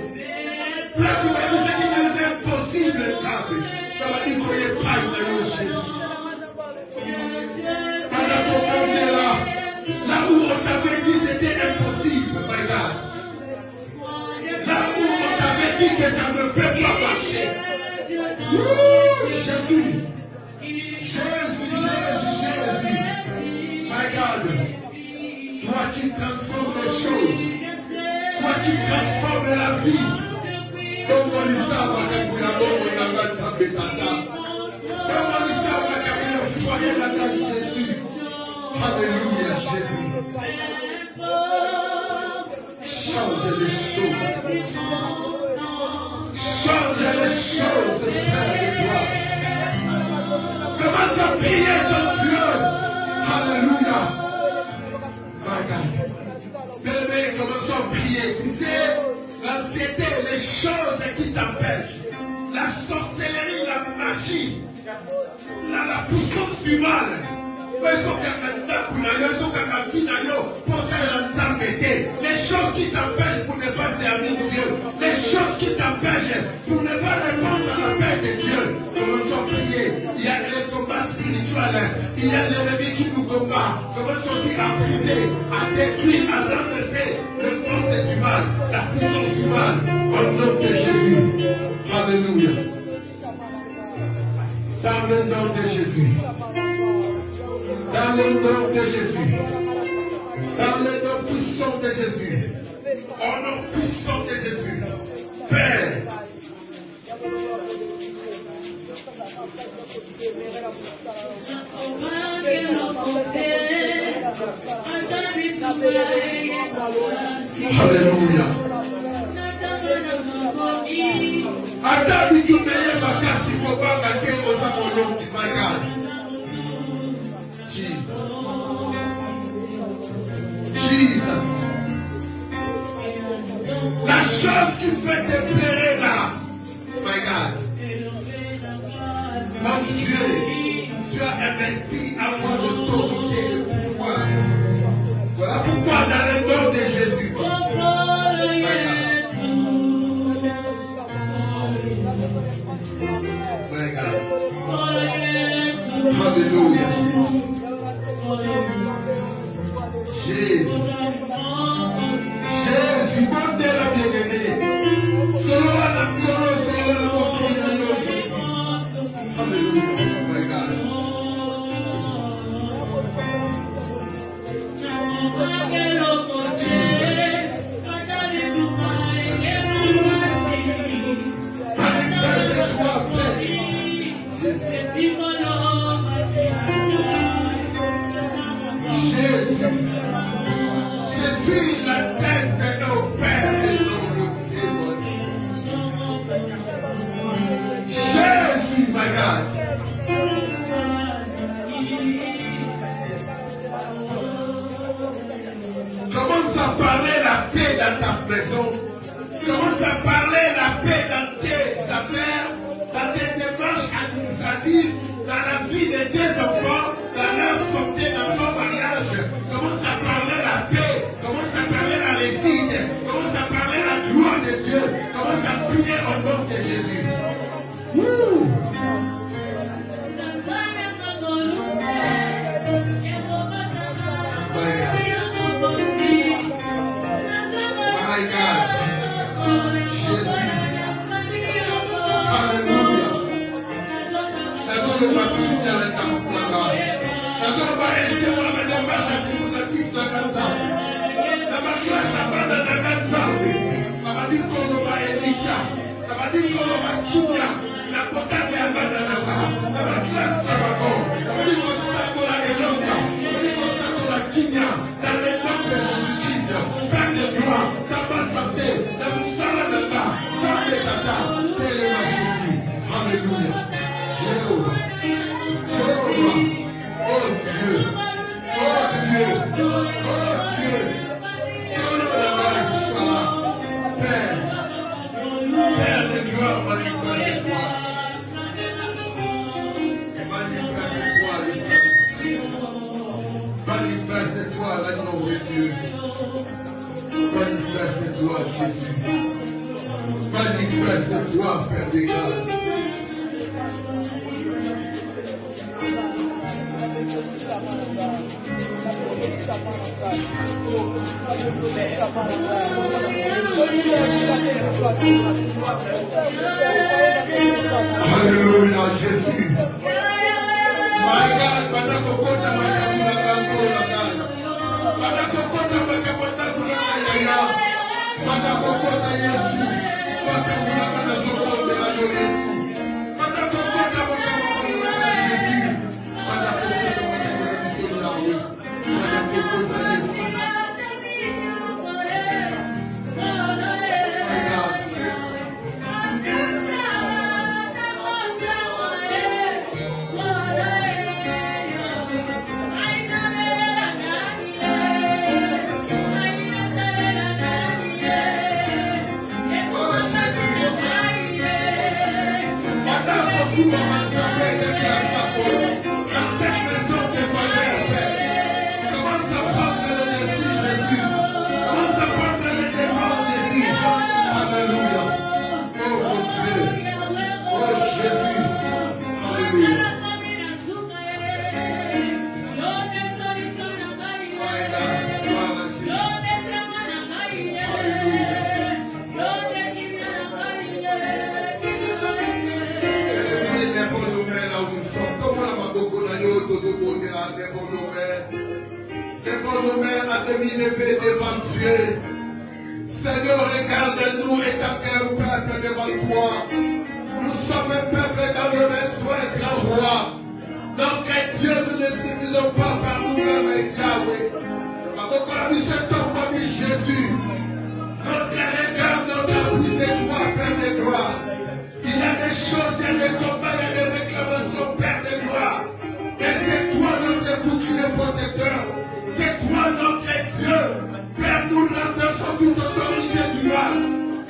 Place ba bisa ki c'est impossible tape. Baba di ko yepaï na yo Jésus. Là où on t'avait dit que c'était impossible, my God. Là où on t'avait dit que ça ne peut pas marcher. Jésus. Jésus. My God. Toi qui transformes les choses. Toi qui transformes la vie. Comment l'Isa va t'appuyer bongo la gagne sa bétata. Comment l'Isa va t'appuyer au foyer la gagne Jésus. Alléluia, Jésus. Change les choses. Change les choses, Père de gloire. Commence à prier ton Dieu. Alléluia. My God. Bien-aimé, commençons à prier. Tu sais, l'anxiété, les choses qui t'empêchent. La sorcellerie magie, la puissance du mal. Les choses qui t'empêchent pour ne pas servir Dieu, les choses qui t'empêchent pour ne pas répondre à la paix de Dieu. Commençons à prier. Il y a les combats spirituels, il y a l'ennemi qui nous combat. Commençons à briser, à détruire, à renverser les forces du mal, la puissance du mal, au nom de Jésus. Alléluia. Dans le nom de Jésus. Dans le nom de Jésus. Dans le nom puissant de Jésus. Au nom puissant de Jésus. Père. Alléluia. Attends, tu me ma carte, il faut pas gâter aux amoureux qui m'agardent. Jesus. La chose qui fait te plaire là, my God. Mon Dieu, tu as investi à moi l'autorité et le pouvoir. Voilà pourquoi dans le nom de Jésus. My God. Alléluia, Jésus. Jésus, bon Dieu la bien-aimée. Selon la colonne, selon la doctrine de Jésus. Alléluia, my God. Jésus, je suis la tête de nos pères et nos Jésus, my God. Commence à parler la paix dans ta maison. Commence à parler la paix dans tes affaires, dans tes démarches administratives, dans la vie de tes enfants, dans leur santé, dans ton mariage. Commence à parler la paix. Commence à parler la réussite. Commence à parler la gloire de Dieu. Commence à prier au nom de Jésus. My God. Jésus. Alléluia. La zone va prier avec ta foi. La zone va rester dans la démarche administrative de Kansa. La classe n'a pas de Kansa. Ça va dire qu'on va Elika. Ça va dire qu'on va Kinya. La quota de Abadanaba. Ça va classe la Babo. Ça va dire qu'on s'attend à Elonga. Ça va dire qu'on s'attend à Kinya. Dans le nom de Jésus-Christ. Père de gloire. Ça va s'appeler. Dans le Saladaba. Ça va Tata. Téléma Jésus. Alléluia. Jéhovah. Jéhovah. Oh Dieu. Oh Dieu. Oh Dieu. Père. Père de gloire, manifeste toi. Manifeste-toi, l'agneau de Dieu. Manifeste-toi, Jésus. Manifeste-toi, Père des grâces. Alléluia, Jésus. My God, Badakokota Makabula Kankola God. Badakokota Makabata Kulana Yaya. Badakokota Yesu. Badakokota Makabata Yesu. Badakokota Makabata Jésus. Badakokota Makabata Yahweh. Badakokota Yesu. My God, commence à faire de la parole dans cette maison de faveur, Père. Commence à prendre le dessus, Jésus. Commence à prendre les démons, Jésus. Alléluia. Oh mon Dieu. Oh Jésus. Alléluia. Devant Dieu. Seigneur, regarde-nous et un peuple devant toi. Nous sommes un peuple dans le besoin, grand roi. Donc, Dieu, nous ne suffisons pas par nous-mêmes, Yahweh. Jésus. Notre regard, notre appui, c'est toi, Père de gloire. Il y a des choses, il y a des combats, il y a des réclamations, Père de gloire. Et c'est toi notre bouclier protecteur. C'est toi notre Dieu. Père, nous renversons toute autorité du mal.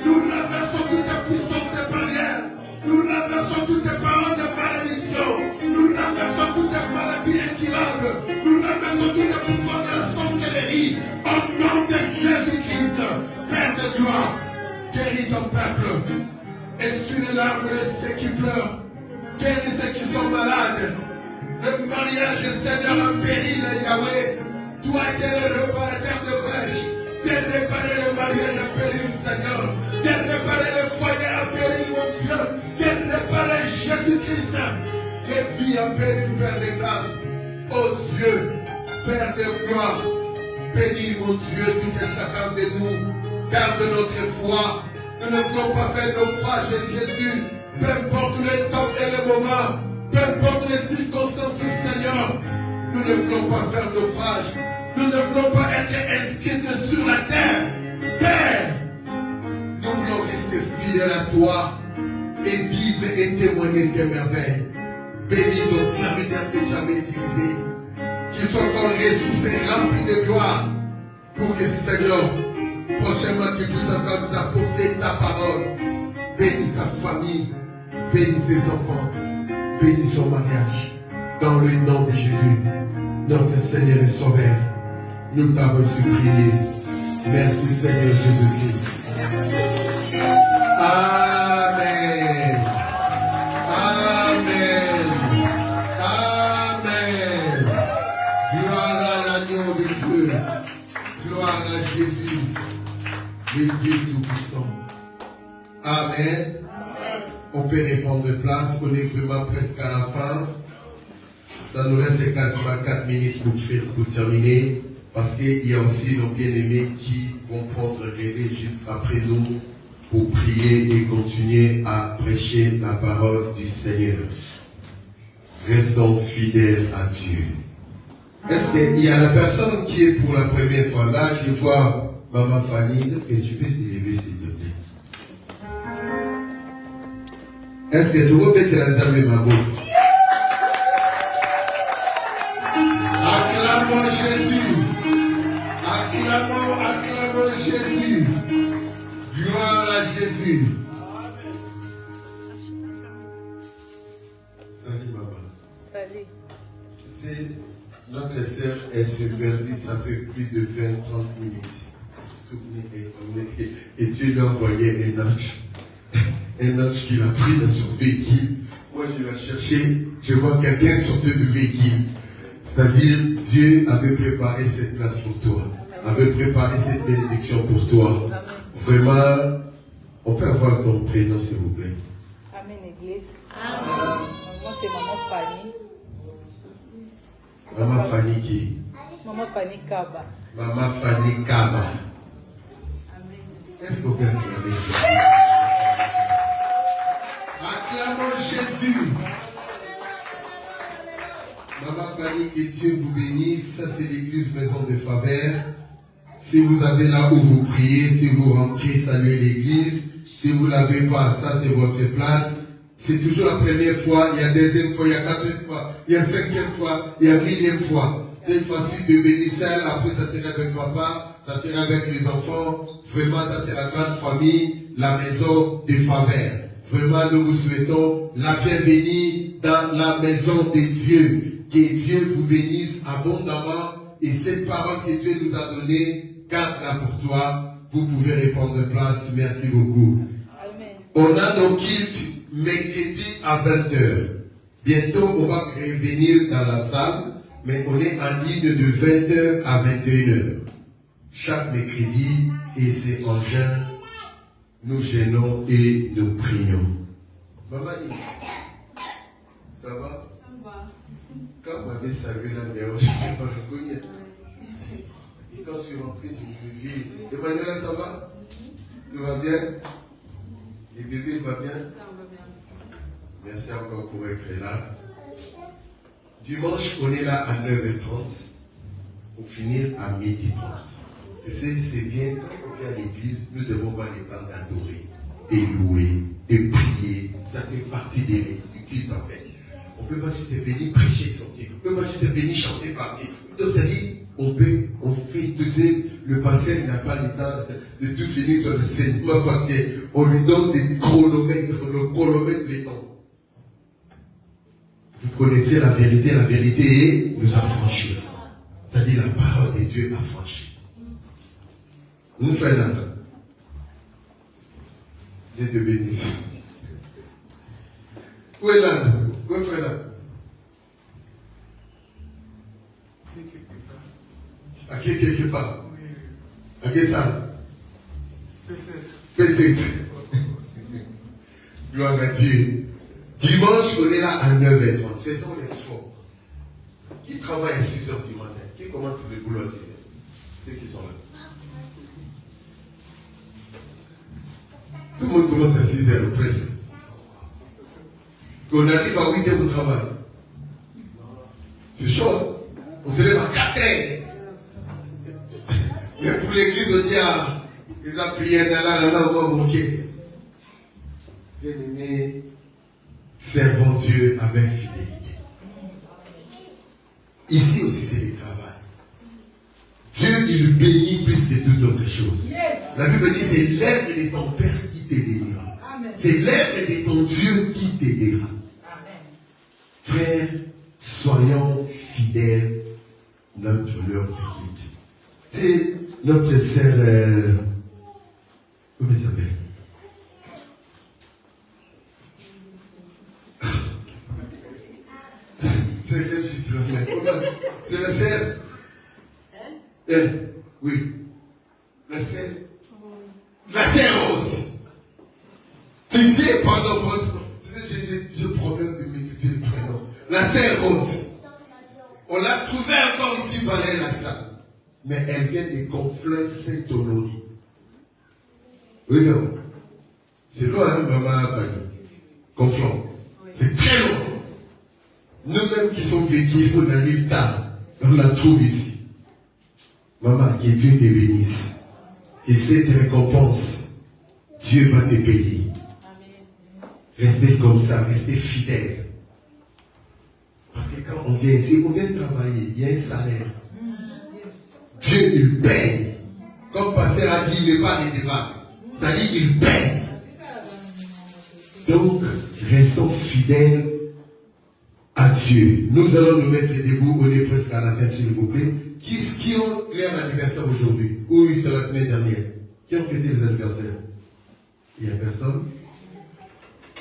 Nous renversons toute puissance des barrières. Nous renversons toutes les paroles de malédiction. Nous renversons toutes les maladies incurables. Nous renversons tous les pouvoirs de la sorcellerie. Au nom de Jésus-Christ, Père de gloire, guéris ton peuple. Essuie les larmes de ceux qui pleurent. Guéris ceux qui sont malades. Le mariage, Seigneur, en péril, Yahweh. Toi qui es le réparateur de brèche, tu as réparé le mariage en péril, Seigneur. Tu as réparé le foyer en péril, mon Dieu. Tu as réparé Jésus-Christ. Les vies en péril, Père de grâce. Oh Dieu, Père de gloire, bénis, mon Dieu, tout et chacun de nous. Garde notre foi. Nous ne voulons pas faire naufrage de Jésus. Peu importe le temps et le moment. Peu importe les circonstances, Seigneur. Nous ne voulons pas faire naufrage. Nous ne voulons pas être inscrits sur la terre. Père, nous voulons rester fidèles à toi et vivre et témoigner tes merveilles. Bénis ton serviteur que tu avais utilisé. Qu'il soit encore ressourcé et rempli de gloire. Pour que, Seigneur, prochainement tu puisses encore nous apporter ta parole. Bénis sa famille. Bénis ses enfants. Bénis son mariage. Dans le nom de Jésus, notre Seigneur et Sauveur, nous t'avons supplié. Merci Seigneur Jésus-Christ. Amen. Amen. Amen. Gloire à l'agneau de Dieu. Gloire à Jésus, le Dieu Tout-Puissant. Amen. On peut répondre de place. On est vraiment presque à la fin. Ça nous reste quasiment 4 minutes pour terminer. Parce qu'il y a aussi nos bien-aimés qui vont prendre le relais juste après nous pour prier et continuer à prêcher la parole du Seigneur. Restons fidèles à Dieu. Est-ce qu'il y a la personne qui est pour la première fois là? Je vois Maman Fanny. Est-ce que tu peux s'élever s'il te plaît? Est-ce que tu veux mettre la zame ma bouche? Acclamons Jésus. Acclamons Jésus. Gloire à Jésus. Salut maman. Salut. C'est notre sœur, elle se perdue, ça fait plus de 20-30 minutes. Et Dieu lui a envoyé un ange. Un ange qui l'a pris dans son véhicule. Moi je l'ai cherché, je vois quelqu'un sortir du véhicule. C'est-à-dire, Dieu avait préparé cette place pour toi. Avait préparé cette bénédiction pour toi. Vraiment, on peut avoir ton prénom, s'il vous plaît. Amen, Église. Amen. Moi, c'est Maman Fanny. Maman Fanny qui? Maman Fanny Kaba. Maman Fanny Kaba. Est-ce qu'on peut acclamer Jésus? Acclamons Jésus. Maman Fanny, que Dieu vous bénisse. Ça, c'est l'église Maison de Faveur. Si vous avez là où vous priez, si vous rentrez, saluez l'église. Si vous ne l'avez pas, ça, c'est votre place. C'est toujours la première fois, il y a deuxième fois, il y a quatrième fois, il y a cinquième fois, il y a millième fois. Cette fois-ci, de bénir seul, après ça sera avec papa, ça sera avec les enfants. Vraiment, ça c'est la grande famille, la Maison de Faveur. Vraiment, nous vous souhaitons la bienvenue dans la maison de Dieu. Que Dieu vous bénisse abondamment. Et cette parole que Dieu nous a donnée, garde-la pour toi. Vous pouvez répondre place. Merci beaucoup. Amen. On a nos cultes mercredi à 20h. Bientôt, on va revenir dans la salle, mais on est en ligne de 20h à 21h. Chaque mercredi, et c'est en jeûne, nous jeûnons et nous prions. Maman, ça va? Ça va. Quand vous m'avez salué là dehors, je ne sais pas reconnaître. Et quand je suis rentré, je me suis dit, Emmanuela, ça va? Tout va bien? Et bébé, va bien? Ça va bien. Merci encore pour être là. Dimanche, on est là à 9h30 pour finir à 12h30. Tu sais, c'est bien, quand on vient à l'église, nous devons avoir les temps d'adorer, de louer, de prier. Ça fait partie du culte en fait. On ne peut pas juste venir prêcher et sortir. On ne peut pas juste venir chanter partir. Donc, c'est-à-dire, on fait tout ça. Le pasteur n'a pas le temps de tout finir sur le Seigneur parce qu'on lui donne des chronomètres, le chronomètre les temps. Vous connaîtrez la vérité nous affranchira. C'est-à-dire la parole de Dieu affranchit. Nous faisons là. Dieu te bénisse. Où est là? Où est là? À qui quelque part? À qui ça? Peut-être. Gloire à Dieu. Dimanche, on est là à 9h30. Faisons l'effort. Qui travaille à 6h du matin? Qui commence le boulot à 6h? Ceux qui sont là. Tout le monde commence à 6h presque. Qu'on arrive à 8h au travail. C'est chaud. On se lève à 4h. Mais pour l'église, on dit à les prières, là, on va manquer. Bien aimé, servons Dieu avec fidélité. Ici aussi, c'est le travail. Dieu, il bénit plus que toute autre chose. Yes. La Bible dit, c'est l'œuvre de ton Père qui te bénira. C'est l'œuvre de ton Dieu qui t'aidera. Frères, soyons fidèles notre leur petite. C'est notre sœur, comment elle s'appelle? C'est quelle juste là? C'est la sœur? Elle? Oui. La sœur? La sœur Rose. Tu sais, pardon, j'ai problème de maîtriser le prénom. La sœur Rose. On l'a trouvée encore ici par la salle. Mais elle vient de Conflans Saint-Honoré. Oui, non. C'est loin, hein, maman Fanny. Conflans. C'est très loin. Nous-mêmes qui sommes vécus, on arrive tard. On la trouve ici. Maman, que Dieu te bénisse. Et cette récompense, Dieu va te payer. Restez comme ça, restez fidèles. Parce que quand on vient ici, on vient travailler, il y a un salaire. Dieu, il paye. Comme pasteur a dit, il n'est pas redevable. C'est-à-dire qu'il paye. Donc, restons fidèles à Dieu. Nous allons nous mettre debout, on est presque à la fin, s'il vous plaît. Qui ont leur anniversaire aujourd'hui? Oui, c'est la semaine dernière. Qui ont fêté les anniversaires? Il n'y a personne?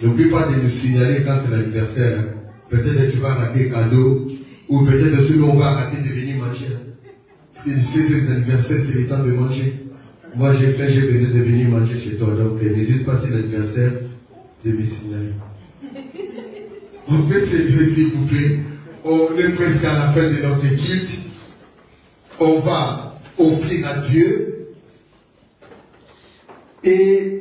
N'oublie pas de nous signaler quand c'est l'anniversaire. Peut-être que tu vas rater cadeau, ou peut-être que nous on va arrêter de venir manger. Parce que tu sais que les anniversaires, c'est le temps de manger. Moi, j'ai besoin de venir manger chez toi. Donc, n'hésite pas, c'est l'anniversaire, de me signaler. On peut s'élever, s'il vous plaît. On est presque à la fin de notre culte. On va offrir à Dieu. Et